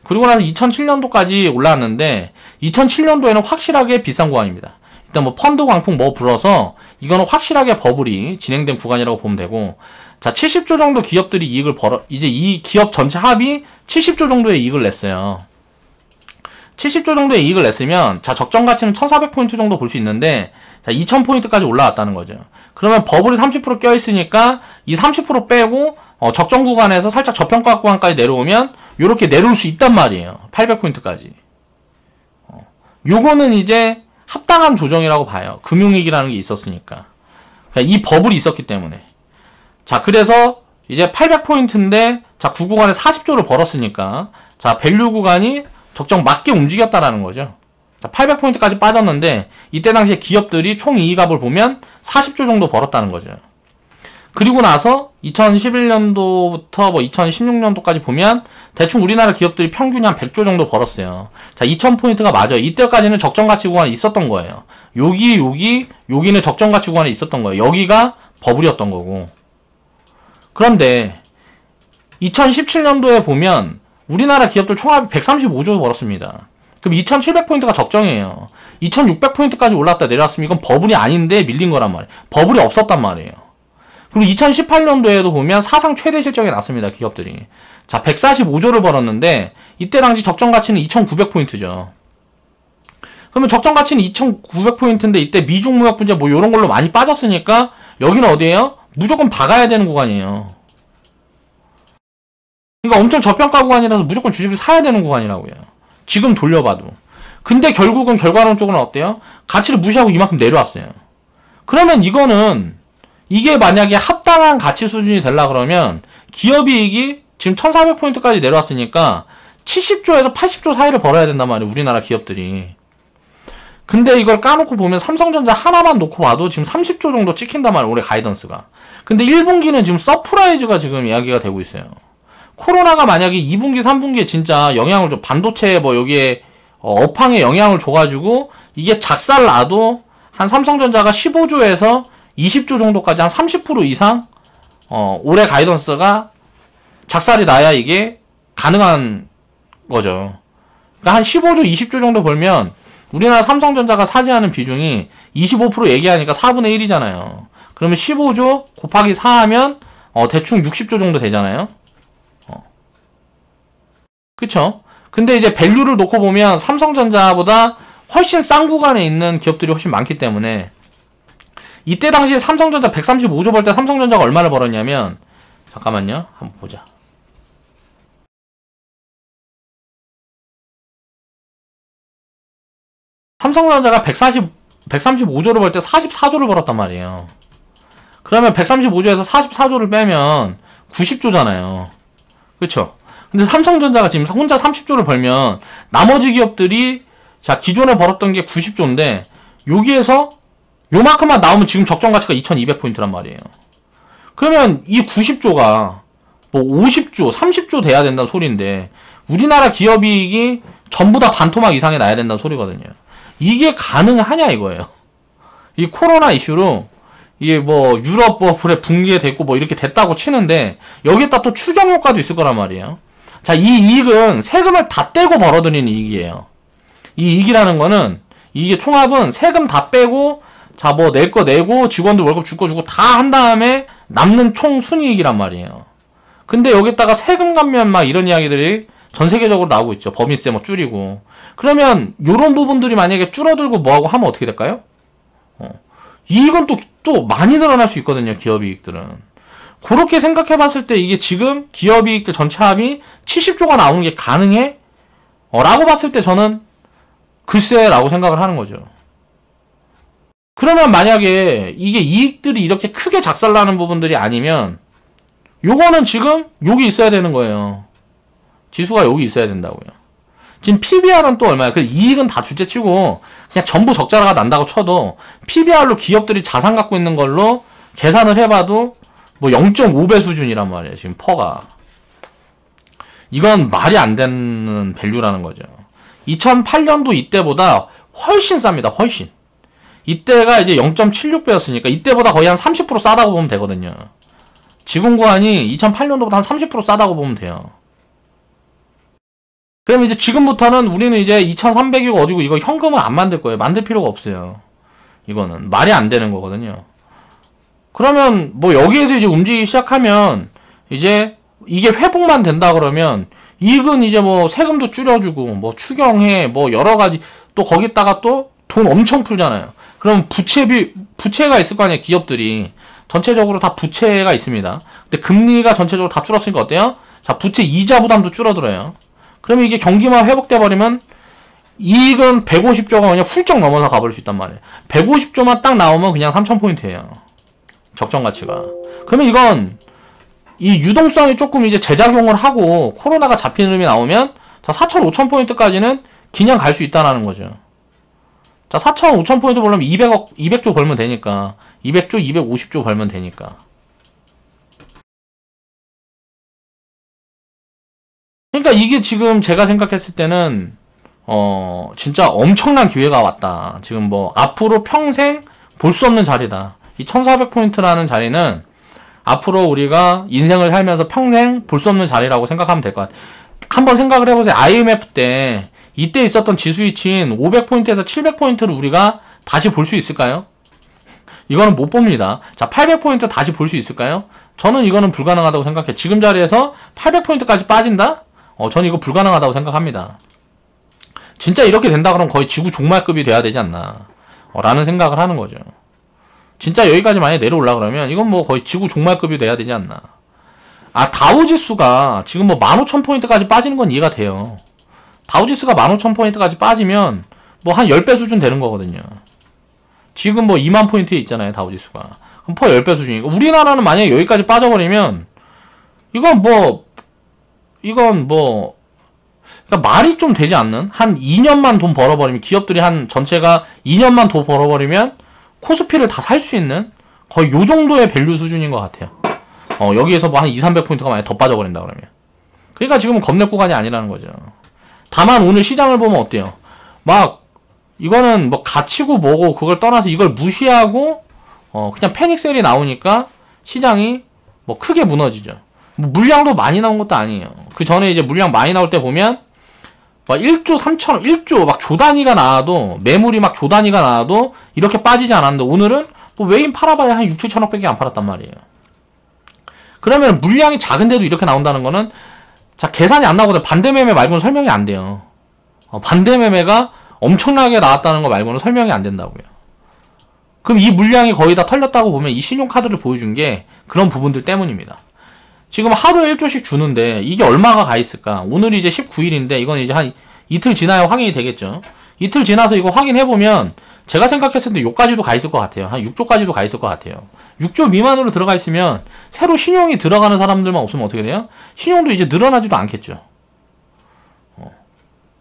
그리고 나서 2007년도까지 올라왔는데, 2007년도에는 확실하게 비싼 구간입니다. 일단 뭐 펀드 광풍 뭐 불어서, 이거는 확실하게 버블이 진행된 구간이라고 보면 되고, 자, 70조 정도 기업들이 이익을 이제 이 기업 전체 합이 70조 정도의 이익을 냈어요. 70조 정도의 이익을 냈으면, 자, 적정 가치는 1400포인트 정도 볼 수 있는데, 자, 2000포인트까지 올라왔다는 거죠. 그러면 버블이 30% 껴있으니까, 이 30% 빼고, 적정 구간에서 살짝 저평가 구간까지 내려오면, 요렇게 내려올 수 있단 말이에요. 800포인트까지. 요거는 이제 합당한 조정이라고 봐요. 금융위기라는 게 있었으니까. 그러니까 이 버블이 있었기 때문에. 자, 그래서 이제 800포인트인데, 자, 그 구간에 40조를 벌었으니까, 자, 밸류 구간이 적정 맞게 움직였다라는 거죠. 자, 800포인트까지 빠졌는데, 이때 당시에 기업들이 총 이익압을 보면 40조 정도 벌었다는 거죠. 그리고 나서 2011년도부터 뭐 2016년도까지 보면 대충 우리나라 기업들이 평균이 한 100조 정도 벌었어요. 자, 2000포인트가 맞아요. 이때까지는 적정 가치 구간에 있었던 거예요. 여기는 적정 가치 구간에 있었던 거예요. 여기가 버블이었던 거고. 그런데 2017년도에 보면 우리나라 기업들 총합이 135조 벌었습니다. 그럼 2700포인트가 적정이에요. 2600포인트까지 올랐다 내려왔으면 이건 버블이 아닌데 밀린 거란 말이에요. 버블이 없었단 말이에요. 그리고 2018년도에도 보면 사상 최대 실적이 났습니다. 기업들이. 자, 145조를 벌었는데 이때 당시 적정 가치는 2900포인트죠. 그러면 적정 가치는 2900포인트인데 이때 미중 무역 분쟁 뭐 이런 걸로 많이 빠졌으니까 여기는 어디예요? 무조건 박아야 되는 구간이에요. 그러니까 엄청 저평가 구간이라서 무조건 주식을 사야 되는 구간이라고요. 지금 돌려봐도. 근데 결국은 결과론적으로는 어때요? 가치를 무시하고 이만큼 내려왔어요. 그러면 이게 만약에 합당한 가치 수준이 되려 그러면 기업이익이 지금 1400포인트까지 내려왔으니까 70조에서 80조 사이를 벌어야 된단 말이에요. 우리나라 기업들이. 근데 이걸 까놓고 보면 삼성전자 하나만 놓고 봐도 지금 30조 정도 찍힌단 말이에요. 올해 가이던스가. 근데 1분기는 지금 서프라이즈가 지금 이야기가 되고 있어요. 코로나가 만약에 2분기, 3분기에 진짜 영향을 좀 반도체 뭐 여기에 업황에 영향을 줘가지고 이게 작살나도 한 삼성전자가 15조에서 20조 정도까지 한 30% 이상 올해 가이던스가 작살이 나야 이게 가능한 거죠. 그러니까 한 15조, 20조 정도 벌면 우리나라 삼성전자가 차지하는 비중이 25% 얘기하니까 4분의 1이잖아요. 그러면 15조 곱하기 4 하면 대충 60조 정도 되잖아요. 그쵸? 근데 이제 밸류를 놓고 보면 삼성전자보다 훨씬 싼 구간에 있는 기업들이 훨씬 많기 때문에 이때 당시에 삼성전자 135조 벌 때 삼성전자가 얼마를 벌었냐면 잠깐만요. 한번 보자. 삼성전자가 135조를 벌 때 44조를 벌었단 말이에요. 그러면 135조에서 44조를 빼면 90조잖아요. 그쵸? 근데 삼성전자가 지금 혼자 30조를 벌면 나머지 기업들이 자 기존에 벌었던 게 90조인데 여기에서 요만큼만 나오면 지금 적정 가치가 2200포인트란 말이에요. 그러면 이 90조가 뭐 50조, 30조 돼야 된다는 소리인데 우리나라 기업이익이 전부 다 반토막 이상에 나야 된다는 소리거든요. 이게 가능하냐 이거예요. 이 코로나 이슈로 이게 뭐 유럽 버블에 붕괴됐고 뭐 이렇게 됐다고 치는데 여기에다 또 추경 효과도 있을 거란 말이에요. 자, 이 이익은 세금을 다 떼고 벌어들이는 이익이에요. 이 이익이라는 거는 이게 총합은 세금 다 빼고 자, 뭐 낼 거 내고 직원들 월급 줄 거 주고 다 한 다음에 남는 총 순이익이란 말이에요. 근데 여기다가 세금 감면 막 이런 이야기들이 전 세계적으로 나오고 있죠. 법인세 뭐 줄이고. 그러면 요런 부분들이 만약에 줄어들고 뭐하고 하면 어떻게 될까요? 이익은 또 많이 늘어날 수 있거든요. 기업 이익들은. 그렇게 생각해 봤을 때 이게 지금 기업 이익들 전체 합이 70조가 나오는 게 가능해? 라고 봤을 때 저는 글쎄 라고 생각을 하는 거죠. 그러면 만약에 이게 이익들이 이렇게 크게 작살나는 부분들이 아니면 요거는 지금 여기 있어야 되는 거예요. 지수가 여기 있어야 된다고요. 지금 PBR은 또 얼마야? 그 이익은 다 둘째치고 그냥 전부 적자가 난다고 쳐도 PBR로 기업들이 자산 갖고 있는 걸로 계산을 해봐도 뭐 0.5배 수준이란 말이에요. 지금 퍼가. 이건 말이 안 되는 밸류라는 거죠. 2008년도 이때보다 훨씬 쌉니다. 훨씬. 이때가 이제 0.76배였으니까 이때보다 거의 한 30% 싸다고 보면 되거든요. 지금 구간이 2008년도보다 한 30% 싸다고 보면 돼요. 그럼 이제 지금부터는 우리는 이제 2300이고 어디고 이거 현금을 안 만들 거예요. 만들 필요가 없어요. 이거는 말이 안 되는 거거든요. 그러면 뭐 여기에서 이제 움직이기 시작하면 이제 이게 회복만 된다 그러면 이익은 이제 뭐 세금도 줄여주고 뭐 추경해 뭐 여러 가지 또 거기다가 또 돈 엄청 풀잖아요. 그럼 부채가 있을 거 아니에요. 기업들이 전체적으로 다 부채가 있습니다. 근데 금리가 전체적으로 다 줄었으니까 어때요? 자, 부채 이자 부담도 줄어들어요. 그러면 이게 경기만 회복돼 버리면 이익은 150조가 그냥 훌쩍 넘어서 가버릴 수 있단 말이에요. 150조만 딱 나오면 그냥 3000포인트예요. 적정 가치가. 그러면 이건 이 유동성이 조금 이제 재작용을 하고 코로나가 잡히는 흐름이 나오면 자, 4,000, 5,000포인트까지는 그냥 갈 수 있다는 거죠. 자, 4,000, 5,000포인트 벌려면 200조 벌면 되니까 200조, 250조 벌면 되니까. 그러니까 이게 지금 제가 생각했을 때는 진짜 엄청난 기회가 왔다. 지금 뭐 앞으로 평생 볼 수 없는 자리다. 이 1400포인트라는 자리는 앞으로 우리가 인생을 살면서 평생 볼 수 없는 자리라고 생각하면 될 것 같아요. 한번 생각을 해보세요. IMF 때 이때 있었던 지수 위치인 500포인트에서 700포인트를 우리가 다시 볼 수 있을까요? 이거는 못 봅니다. 자, 800포인트 다시 볼 수 있을까요? 저는 이거는 불가능하다고 생각해요. 지금 자리에서 800포인트까지 빠진다? 저는 이거 불가능하다고 생각합니다. 진짜 이렇게 된다 그러면 거의 지구 종말급이 돼야 되지 않나 라는 생각을 하는 거죠. 진짜 여기까지 만약에 내려올라 그러면 이건 뭐 거의 지구 종말급이 돼야 되지 않나. 아, 다우지수가 지금 뭐 15,000포인트까지 빠지는 건 이해가 돼요. 다우지수가 15,000포인트까지 빠지면 뭐 한 10배 수준 되는 거거든요. 지금 뭐 2만 포인트에 있잖아요, 다우지수가. 그럼 퍼 10배 수준이고 우리나라는 만약에 여기까지 빠져버리면 이건 뭐 그러니까 말이 좀 되지 않는 한 2년만 돈 벌어버리면 기업들이 한 전체가 2년만 돈 벌어버리면 코스피를 다 살 수 있는 거의 요 정도의 밸류 수준인 것 같아요. 여기에서 뭐 한 2, 300포인트가 만약에 더 빠져버린다 그러면. 그러니까 지금은 겁낼 구간이 아니라는 거죠. 다만 오늘 시장을 보면 어때요? 막 이거는 뭐 가치고 뭐고 그걸 떠나서 이걸 무시하고 그냥 패닉셀이 나오니까 시장이 뭐 크게 무너지죠. 뭐 물량도 많이 나온 것도 아니에요. 그 전에 이제 물량 많이 나올 때 보면 막 1조 3천원, 1조 막 조 단위가 나와도 매물이 막 조 단위가 나와도 이렇게 빠지지 않았는데 오늘은 뭐 외인 팔아봐야 한 6, 7천억밖에 안 팔았단 말이에요. 그러면 물량이 작은데도 이렇게 나온다는 거는 자, 계산이 안 나오거든. 반대 매매 말고는 설명이 안 돼요. 반대 매매가 엄청나게 나왔다는 거 말고는 설명이 안 된다고요. 그럼 이 물량이 거의 다 털렸다고 보면 이 신용카드를 보여준 게 그런 부분들 때문입니다. 지금 하루에 1조씩 주는데 이게 얼마가 가 있을까? 오늘이 이제 19일인데 이건 이제 한 이틀 지나야 확인이 되겠죠. 이틀 지나서 이거 확인해보면 제가 생각했을 때 요까지도 가 있을 것 같아요. 한 6조까지도 가 있을 것 같아요. 6조 미만으로 들어가 있으면 새로 신용이 들어가는 사람들만 없으면 어떻게 돼요? 신용도 이제 늘어나지도 않겠죠.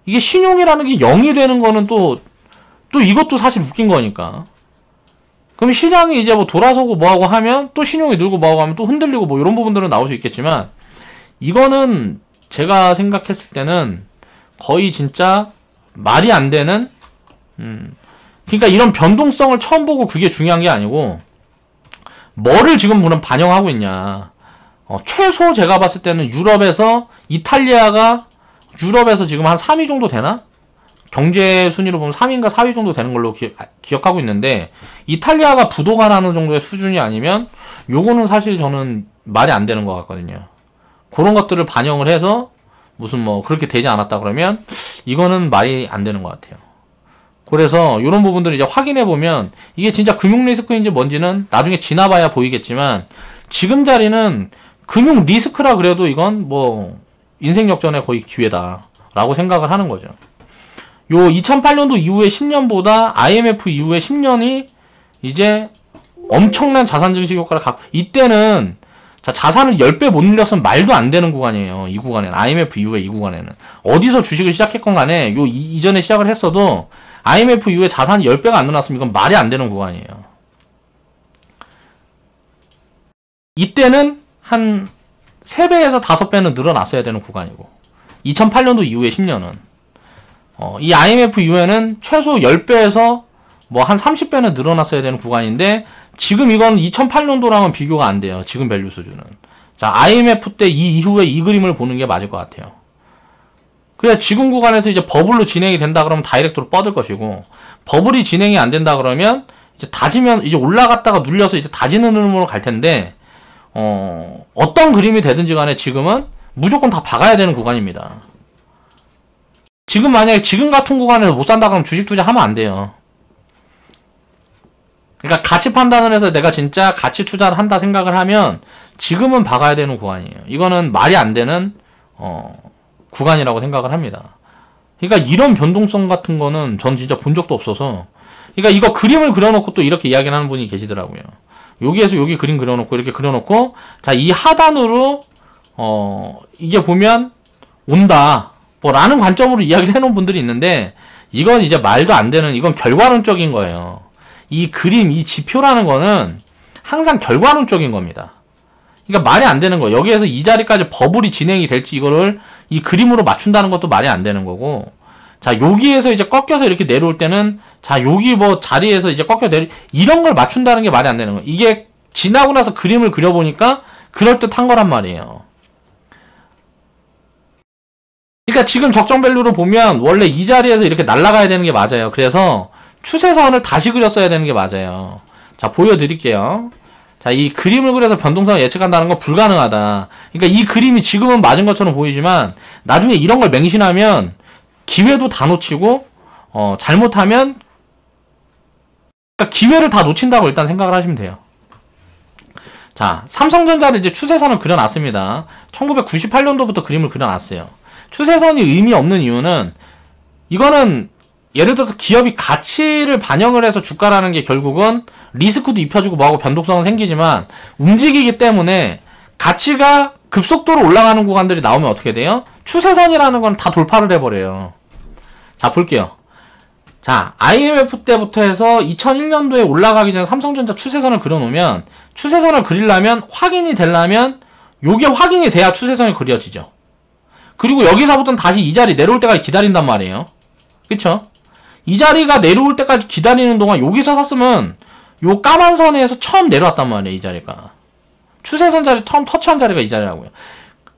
이게 신용이라는 게 0이 되는 거는 또 이것도 사실 웃긴 거니까. 그럼 시장이 이제 뭐 돌아서고 뭐하고 하면 또 신용이 늘고 뭐하고 하면 또 흔들리고 뭐 이런 부분들은 나올 수 있겠지만 이거는 제가 생각했을 때는 거의 진짜 말이 안 되는 그러니까 이런 변동성을 처음 보고 그게 중요한 게 아니고 뭐를 지금 그럼 반영하고 있냐. 최소 제가 봤을 때는 유럽에서 이탈리아가 유럽에서 지금 한 3위 정도 되나? 경제 순위로 보면 3위인가 4위 정도 되는 걸로 기억하고 있는데 이탈리아가 부도가 나는 정도의 수준이 아니면 요거는 사실 저는 말이 안 되는 것 같거든요. 그런 것들을 반영을 해서 무슨 뭐 그렇게 되지 않았다 그러면 이거는 말이 안 되는 것 같아요. 그래서 이런 부분들을 이제 확인해 보면 이게 진짜 금융 리스크인지 뭔지는 나중에 지나봐야 보이겠지만 지금 자리는 금융 리스크라 그래도 이건 뭐 인생 역전의 거의 기회다라고 생각을 하는 거죠. 요 2008년도 이후의 10년보다 IMF 이후의 10년이 이제 엄청난 자산 증식 효과를 갖고 이때는 자, 자산을 10배 못 늘렸으면 말도 안 되는 구간이에요. 이 구간에는. IMF 이후에 이 구간에는. 어디서 주식을 시작했건 간에 요 이전에 시작을 했어도 IMF 이후에 자산이 10배가 안 늘어났으면 이건 말이 안 되는 구간이에요. 이때는 한 3배에서 5배는 늘어났어야 되는 구간이고 2008년도 이후에 10년은 이 IMF 이후에는 최소 10배에서 뭐 한 30배는 늘어났어야 되는 구간인데 지금 이건 2008년도랑은 비교가 안 돼요. 지금 밸류 수준은. 자, IMF 때 이 이후에 이 그림을 보는 게 맞을 것 같아요. 그래 지금 구간에서 이제 버블로 진행이 된다 그러면 다이렉트로 뻗을 것이고, 버블이 진행이 안 된다 그러면 이제 다지면 이제 올라갔다가 눌려서 이제 다지는 흐름으로 갈 텐데, 어떤 그림이 되든지 간에 지금은 무조건 다 박아야 되는 구간입니다. 지금 만약에 지금 같은 구간에서 못 산다 그러면 주식 투자하면 안 돼요. 그러니까 가치 판단을 해서 내가 진짜 가치 투자를 한다 생각을 하면 지금은 박아야 되는 구간이에요. 이거는 말이 안 되는 구간이라고 생각을 합니다. 그러니까 이런 변동성 같은 거는 전 진짜 본 적도 없어서, 그러니까 이거 그림을 그려놓고 또 이렇게 이야기를 하는 분이 계시더라고요. 여기에서 여기 그림 그려놓고 이렇게 그려놓고, 자, 이 하단으로 이게 보면 온다 뭐 라는 관점으로 이야기를 해놓은 분들이 있는데, 이건 이제 말도 안 되는, 이건 결과론적인 거예요. 이 그림, 이 지표라는 거는 항상 결과론적인 겁니다. 그러니까 말이 안 되는 거예요. 여기에서 이 자리까지 버블이 진행이 될지 이거를 이 그림으로 맞춘다는 것도 말이 안 되는 거고, 자, 여기에서 이제 꺾여서 이렇게 내려올 때는, 자, 여기 뭐 자리에서 이제 꺾여 이런 걸 맞춘다는 게 말이 안 되는 거예요. 이게 지나고 나서 그림을 그려보니까 그럴듯한 거란 말이에요. 그러니까 지금 적정 밸류로 보면 원래 이 자리에서 이렇게 날아가야 되는 게 맞아요. 그래서 추세선을 다시 그렸어야 되는 게 맞아요. 자, 보여드릴게요. 자, 이 그림을 그려서 변동성을 예측한다는 건 불가능하다. 그러니까 이 그림이 지금은 맞은 것처럼 보이지만 나중에 이런 걸 맹신하면 기회도 다 놓치고, 잘못하면, 그러니까 기회를 다 놓친다고 일단 생각을 하시면 돼요. 자, 삼성전자를 이제 추세선을 그려놨습니다. 1998년도부터 그림을 그려놨어요. 추세선이 의미 없는 이유는, 이거는 예를 들어서 기업이 가치를 반영을 해서 주가라는 게 결국은 리스크도 입혀주고 뭐하고 변동성은 생기지만 움직이기 때문에 가치가 급속도로 올라가는 구간들이 나오면 어떻게 돼요? 추세선이라는 건 다 돌파를 해버려요. 자, 볼게요. 자, IMF 때부터 해서 2001년도에 올라가기 전에 삼성전자 추세선을 그려놓으면, 추세선을 그리려면 확인이 되려면 요게 확인이 돼야 추세선이 그려지죠. 그리고 여기서부터는 다시 이 자리 내려올 때까지 기다린단 말이에요. 그쵸? 이 자리가 내려올 때까지 기다리는 동안 여기서 샀으면 요 까만 선에서 처음 내려왔단 말이에요. 이 자리가 추세선 자리 처음 터치한 자리가 이 자리라고요.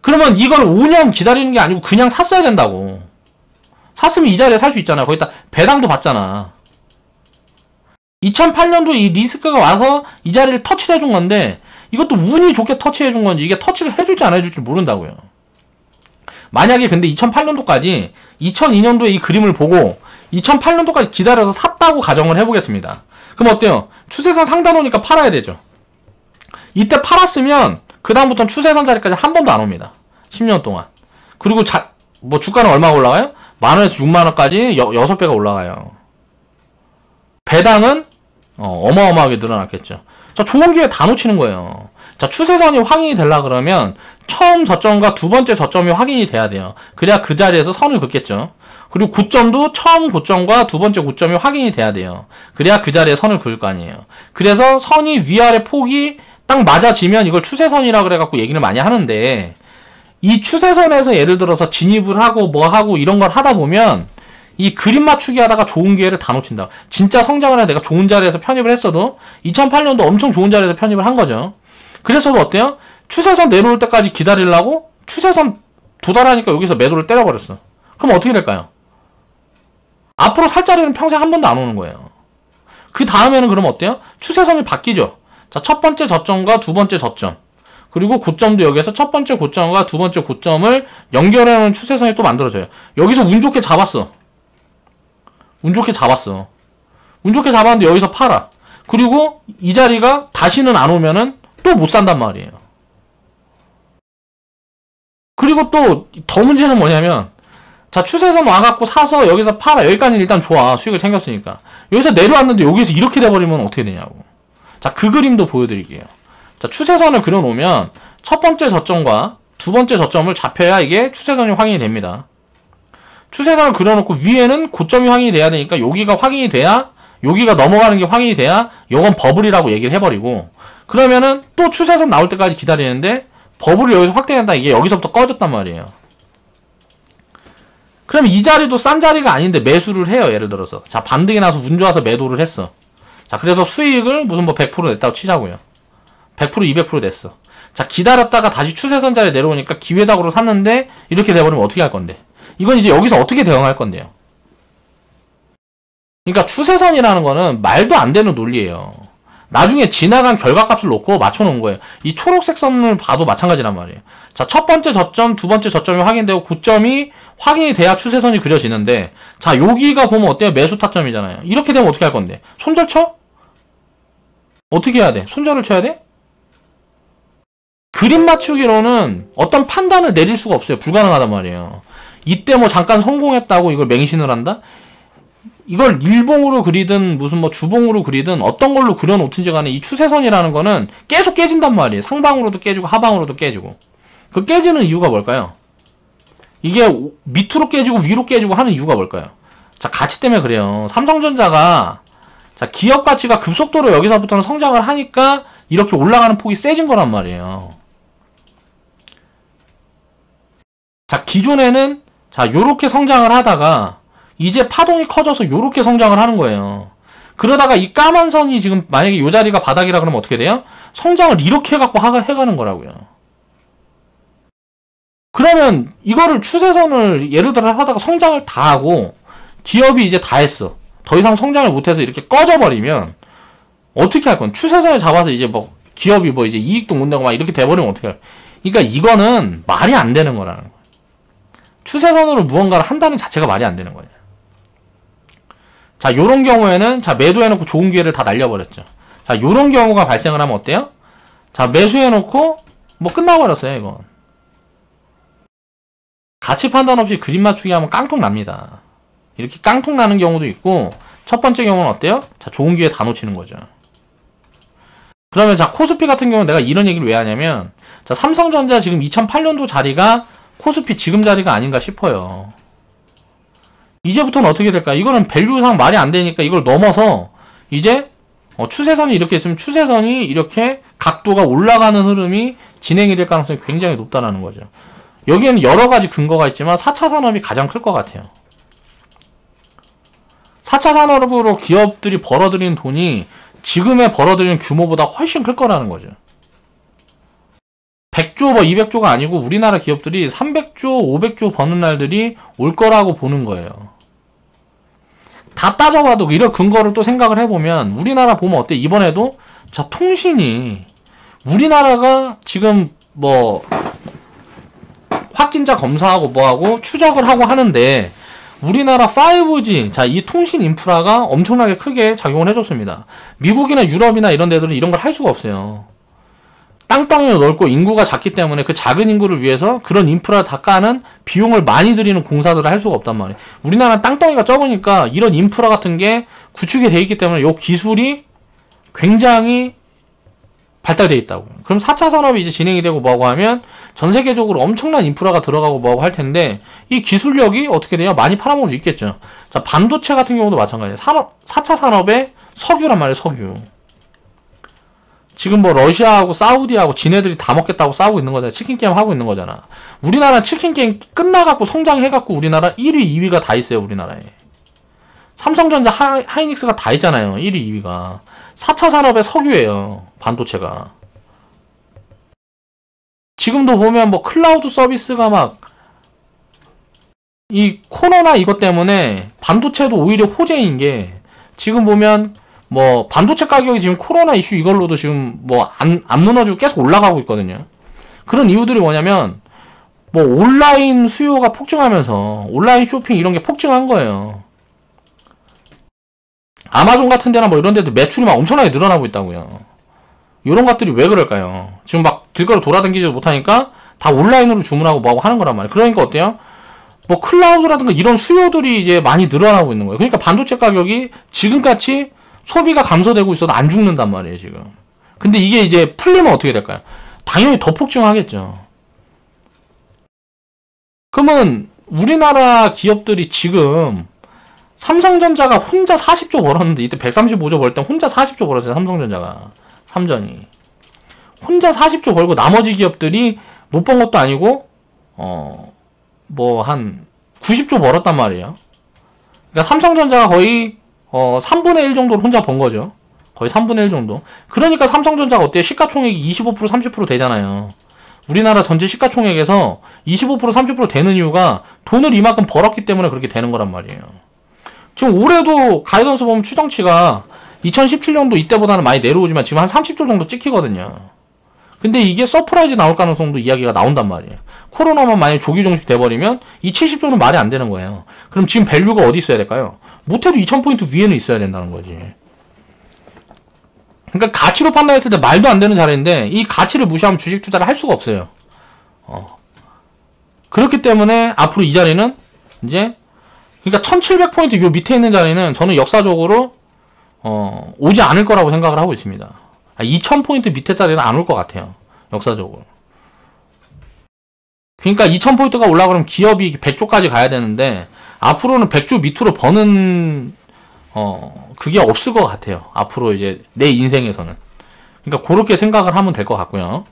그러면 이걸 5년 기다리는 게 아니고 그냥 샀어야 된다고. 샀으면 이 자리에 살 수 있잖아. 거기다 배당도 받잖아. 2008년도 이 리스크가 와서 이 자리를 터치를 해준 건데, 이것도 운이 좋게 터치해준 건지 이게 터치를 해줄지 안 해줄지 모른다고요. 만약에 근데 2008년도까지 2002년도에 이 그림을 보고 2008년도까지 기다려서 샀다고 가정을 해보겠습니다. 그럼 어때요? 추세선 상단 오니까 팔아야 되죠. 이때 팔았으면 그 다음부터는 추세선 자리까지 한 번도 안 옵니다. 10년 동안. 그리고 뭐 주가는 얼마가 올라가요? 만원에서 6만원까지 6배가 올라가요. 배당은 어마어마하게 늘어났겠죠. 자, 좋은 기회 다 놓치는 거예요. 자, 추세선이 확인이 되려 그러면 처음 저점과 두 번째 저점이 확인이 돼야 돼요. 그래야 그 자리에서 선을 긋겠죠. 그리고 고점도 처음 고점과 두 번째 고점이 확인이 돼야 돼요. 그래야 그 자리에 선을 그을 거 아니에요. 그래서 선이 위아래 폭이 딱 맞아지면 이걸 추세선이라 그래갖고 얘기를 많이 하는데, 이 추세선에서 예를 들어서 진입을 하고 뭐 하고 이런 걸 하다 보면 이 그림 맞추기 하다가 좋은 기회를 다 놓친다. 진짜 성장을 해야 내가 좋은 자리에서 편입을 했어도 2008년도 엄청 좋은 자리에서 편입을 한 거죠. 그래서도 어때요? 추세선 내려올 때까지 기다리려고 추세선 도달하니까 여기서 매도를 때려버렸어. 그럼 어떻게 될까요? 앞으로 살 자리는 평생 한 번도 안 오는 거예요. 그 다음에는 그럼 어때요? 추세선이 바뀌죠. 자, 첫 번째 저점과 두 번째 저점, 그리고 고점도 여기에서 첫 번째 고점과 두 번째 고점을 연결하는 추세선이 또 만들어져요. 여기서 운 좋게 잡았어. 운 좋게 잡았어. 운 좋게 잡았는데 여기서 팔아. 그리고 이 자리가 다시는 안 오면은 또 못 산단 말이에요. 그리고 또 더 문제는 뭐냐면, 자, 추세선 와갖고 사서 여기서 팔아. 여기까지는 일단 좋아. 수익을 챙겼으니까. 여기서 내려왔는데 여기서 이렇게 돼버리면 어떻게 되냐고. 자, 그 그림도 보여드릴게요. 자, 추세선을 그려놓으면 첫 번째 저점과 두 번째 저점을 잡혀야 이게 추세선이 확인이 됩니다. 추세선을 그려놓고 위에는 고점이 확인이 돼야 되니까 여기가 확인이 돼야, 여기가 넘어가는 게 확인이 돼야 이건 버블이라고 얘기를 해버리고, 그러면은 또 추세선 나올 때까지 기다리는데 버블이 여기서 확대된다. 이게 여기서부터 꺼졌단 말이에요. 그러면 이 자리도 싼 자리가 아닌데 매수를 해요. 예를 들어서. 자, 반등이 나서 운 좋아서 매도를 했어. 자, 그래서 수익을 무슨 뭐 100% 냈다고 치자고요. 100%, 200% 냈어. 자, 기다렸다가 다시 추세선 자리에 내려오니까 기회닭으로 샀는데 이렇게 돼버리면 어떻게 할 건데? 이건 이제 여기서 어떻게 대응할 건데요? 그러니까 추세선이라는 거는 말도 안 되는 논리예요. 나중에 지나간 결과값을 놓고 맞춰놓은 거예요. 이 초록색 선을 봐도 마찬가지란 말이에요. 자, 첫 번째 저점, 두 번째 저점이 확인되고 고점이 확인이 돼야 추세선이 그려지는데, 자, 여기가 보면 어때요? 매수 타점이잖아요. 이렇게 되면 어떻게 할 건데? 손절 쳐? 어떻게 해야 돼? 손절을 쳐야 돼? 그림 맞추기로는 어떤 판단을 내릴 수가 없어요. 불가능하단 말이에요. 이때 뭐 잠깐 성공했다고 이걸 맹신을 한다? 이걸 일봉으로 그리든 무슨 뭐 주봉으로 그리든 어떤 걸로 그려놓든지 간에 이 추세선이라는 거는 계속 깨진단 말이에요. 상방으로도 깨지고 하방으로도 깨지고. 그 깨지는 이유가 뭘까요? 이게 밑으로 깨지고 위로 깨지고 하는 이유가 뭘까요? 자, 가치 때문에 그래요. 삼성전자가 자, 기업 가치가 급속도로 여기서부터는 성장을 하니까 이렇게 올라가는 폭이 세진 거란 말이에요. 자, 기존에는 자, 요렇게 성장을 하다가 이제 파동이 커져서 요렇게 성장을 하는 거예요. 그러다가 이 까만 선이 지금 만약에 요 자리가 바닥이라 그러면 어떻게 돼요? 성장을 이렇게 해갖고 해가는 거라고요. 그러면 이거를 추세선을 예를 들어 하다가 성장을 다 하고 기업이 이제 다 했어. 더 이상 성장을 못해서 이렇게 꺼져버리면 어떻게 할 건? 추세선을 잡아서 이제 뭐 기업이 뭐 이제 이익도 못 내고 막 이렇게 돼버리면 어떻게 할? 그러니까 이거는 말이 안 되는 거라는 거예요. 추세선으로 무언가를 한다는 자체가 말이 안 되는 거예요. 자, 요런 경우에는 자, 매도해놓고 좋은 기회를 다 날려버렸죠. 자, 요런 경우가 발생을 하면 어때요? 자, 매수해놓고 뭐 끝나버렸어요, 이건. 가치 판단 없이 그림 맞추기 하면 깡통 납니다. 이렇게 깡통 나는 경우도 있고, 첫 번째 경우는 어때요? 자, 좋은 기회 다 놓치는 거죠. 그러면 자, 코스피 같은 경우는 내가 이런 얘기를 왜 하냐면, 자, 삼성전자 지금 2008년도 자리가 코스피 지금 자리가 아닌가 싶어요. 이제부터는 어떻게 될까? 이거는 밸류상 말이 안 되니까 이걸 넘어서 이제 추세선이 이렇게 있으면 추세선이 이렇게 각도가 올라가는 흐름이 진행이 될 가능성이 굉장히 높다는 거죠. 여기에는 여러 가지 근거가 있지만 4차 산업이 가장 클 것 같아요. 4차 산업으로 기업들이 벌어들이는 돈이 지금의 벌어들이는 규모보다 훨씬 클 거라는 거죠. 100조 뭐 200조가 아니고 우리나라 기업들이 300조 500조 버는 날들이 올 거라고 보는 거예요. 다 따져봐도 이런 근거를 또 생각을 해보면 우리나라 보면 어때? 이번에도 자, 통신이 우리나라가 지금 뭐 확진자 검사하고 뭐하고 추적을 하고 하는데 우리나라 5G 자, 이 통신 인프라가 엄청나게 크게 작용을 해줬습니다. 미국이나 유럽이나 이런 데들은 이런 걸 할 수가 없어요. 땅덩이가 넓고 인구가 작기 때문에 그 작은 인구를 위해서 그런 인프라를 다 까는 비용을 많이 들이는 공사들을 할 수가 없단 말이에요. 우리나라는 땅덩이가 적으니까 이런 인프라 같은 게 구축이 돼 있기 때문에 이 기술이 굉장히 발달되어 있다고요. 그럼 4차 산업이 이제 진행이 되고 뭐하고 하면 전 세계적으로 엄청난 인프라가 들어가고 뭐하고 할 텐데 이 기술력이 어떻게 돼요? 많이 팔아먹을 수 있겠죠. 자, 반도체 같은 경우도 마찬가지예요. 4차 산업의 석유란 말이에요, 석유. 지금 뭐 러시아하고 사우디하고 지네들이 다 먹겠다고 싸우고 있는 거잖아. 치킨게임 하고 있는 거잖아. 우리나라 치킨게임 끝나갖고 성장해갖고 우리나라 1위, 2위가 다 있어요. 우리나라에. 삼성전자, 하이닉스가 다 있잖아요. 1위, 2위가. 4차 산업의 석유예요. 반도체가. 지금도 보면 뭐 클라우드 서비스가 막 이 코로나 이것 때문에 반도체도 오히려 호재인 게 지금 보면 뭐 반도체 가격이 지금 코로나 이슈 이걸로도 지금 뭐 안 무너지고 계속 올라가고 있거든요. 그런 이유들이 뭐냐면 뭐 온라인 수요가 폭증하면서 온라인 쇼핑 이런 게 폭증한 거예요. 아마존 같은 데나 뭐 이런 데도 매출이 막 엄청나게 늘어나고 있다고요. 이런 것들이 왜 그럴까요? 지금 막 길거리 돌아다니지도 못하니까 다 온라인으로 주문하고 뭐하고 하는 거란 말이에요. 그러니까 어때요? 뭐 클라우드라든가 이런 수요들이 이제 많이 늘어나고 있는 거예요. 그러니까 반도체 가격이 지금같이 소비가 감소되고 있어도 안 죽는단 말이에요, 지금. 근데 이게 이제 풀리면 어떻게 될까요? 당연히 더 폭증하겠죠. 그러면 우리나라 기업들이 지금 삼성전자가 혼자 40조 벌었는데 이때 135조 벌 때 혼자 40조 벌었어요, 삼성전자가. 삼전이. 혼자 40조 벌고 나머지 기업들이 못 번 것도 아니고 뭐 한 90조 벌었단 말이에요. 그러니까 삼성전자가 거의 3분의 1 정도를 혼자 번 거죠. 거의 3분의 1 정도. 그러니까 삼성전자가 어때요? 시가총액이 25% 30% 되잖아요. 우리나라 전체 시가총액에서 25% 30% 되는 이유가 돈을 이만큼 벌었기 때문에 그렇게 되는 거란 말이에요. 지금 올해도 가이던스 보면 추정치가 2017년도 이때보다는 많이 내려오지만 지금 한 30조 정도 찍히거든요. 근데 이게 서프라이즈 나올 가능성도 이야기가 나온단 말이에요. 코로나만 만약에 조기 종식 돼버리면 이 70조는 말이 안 되는 거예요. 그럼 지금 밸류가 어디 있어야 될까요? 못해도 2000포인트 위에는 있어야 된다는 거지. 그러니까 가치로 판단했을 때 말도 안 되는 자리인데 이 가치를 무시하면 주식 투자를 할 수가 없어요. 그렇기 때문에 앞으로 이 자리는 이제 그러니까 1700포인트 요 밑에 있는 자리는 저는 역사적으로 오지 않을 거라고 생각을 하고 있습니다. 2000포인트 밑에 자리는 안 올 것 같아요. 역사적으로. 그러니까 2000포인트가 올라가면 기업이 100조까지 가야 되는데 앞으로는 100조 밑으로 버는 그게 없을 것 같아요. 앞으로 이제 내 인생에서는. 그러니까 그렇게 생각을 하면 될 것 같고요.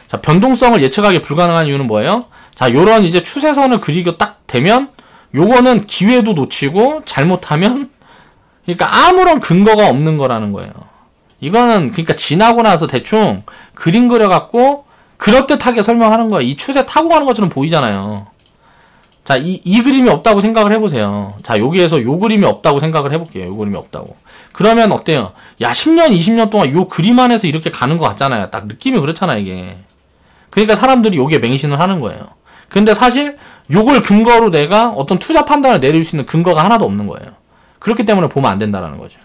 자, 변동성을 예측하기 불가능한 이유는 뭐예요? 자, 요런 이제 추세선을 그리고 딱 되면 요거는 기회도 놓치고 잘못하면 그러니까 아무런 근거가 없는 거라는 거예요. 이거는 그러니까 지나고 나서 대충 그림 그려갖고 그럴듯하게 설명하는 거예요. 이 추세 타고 가는 것처럼 보이잖아요. 자, 이 그림이 없다고 생각을 해보세요. 자, 여기에서 요 그림이 없다고 생각을 해볼게요. 요 그림이 없다고. 그러면 어때요? 야, 10년, 20년 동안 요 그림 안에서 이렇게 가는 것 같잖아요. 딱 느낌이 그렇잖아요, 이게. 그러니까 사람들이 요게 맹신을 하는 거예요. 근데 사실 요걸 근거로 내가 어떤 투자 판단을 내릴 수 있는 근거가 하나도 없는 거예요. 그렇기 때문에 보면 안 된다는 거죠.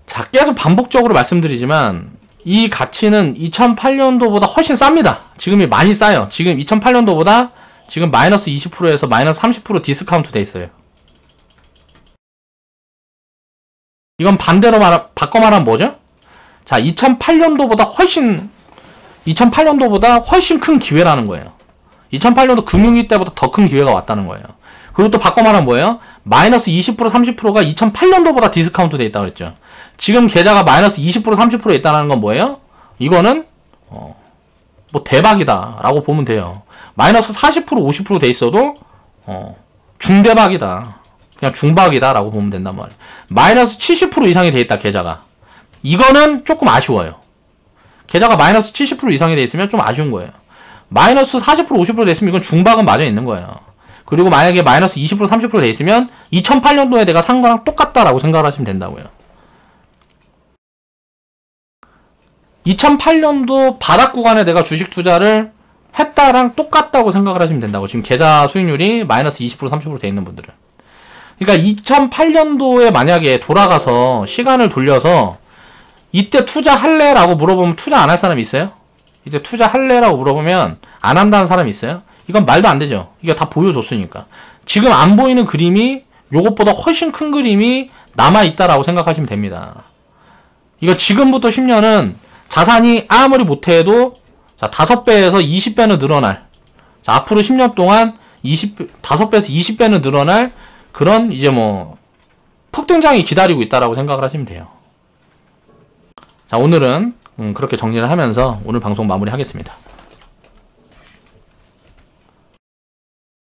자, 계속 반복적으로 말씀드리지만 이 가치는 2008년도보다 훨씬 쌉니다. 지금이 많이 싸요. 지금 2008년도보다 지금 마이너스 20%에서 마이너스 30% 디스카운트 돼 있어요. 이건 반대로 바꿔 말하면 뭐죠? 자, 2008년도보다 훨씬 큰 기회라는 거예요. 2008년도 금융위 때보다 더 큰 기회가 왔다는 거예요. 그리고 또 바꿔 말하면 뭐예요? 마이너스 20% 30%가 2008년도보다 디스카운트 돼 있다고 그랬죠. 지금 계좌가 마이너스 20% 30% 있다는 건 뭐예요? 이거는 뭐 대박이다 라고 보면 돼요. 마이너스 40% 50% 돼 있어도 중대박이다, 그냥 중박이다 라고 보면 된단 말이에요. 마이너스 70% 이상이 돼 있다 계좌가, 이거는 조금 아쉬워요. 계좌가 마이너스 70% 이상이 돼 있으면 좀 아쉬운 거예요. 마이너스 40% 50% 돼 있으면 이건 중박은 맞아 있는 거예요. 그리고 만약에 마이너스 20% 30% 돼 있으면 2008년도에 내가 산 거랑 똑같다라고 생각을 하시면 된다고요. 2008년도 바닥 구간에 내가 주식 투자를 했다랑 똑같다고 생각을 하시면 된다고. 지금 계좌 수익률이 마이너스 20% 30% 돼 있는 분들은. 그러니까 2008년도에 만약에 돌아가서 시간을 돌려서 이때 투자할래? 라고 물어보면 투자 안 할 사람이 있어요? 이때 투자할래? 라고 물어보면 안 한다는 사람이 있어요? 이건 말도 안 되죠. 이게 다 보여줬으니까. 지금 안 보이는 그림이 요것보다 훨씬 큰 그림이 남아있다라고 생각하시면 됩니다. 이거 지금부터 10년은 자산이 아무리 못해도 자 5배에서 20배는 늘어날, 자 앞으로 10년 동안 5배에서 20배는 늘어날 그런 이제 뭐 폭등장이 기다리고 있다라고 생각을 하시면 돼요. 자, 오늘은 그렇게 정리를 하면서 오늘 방송 마무리하겠습니다.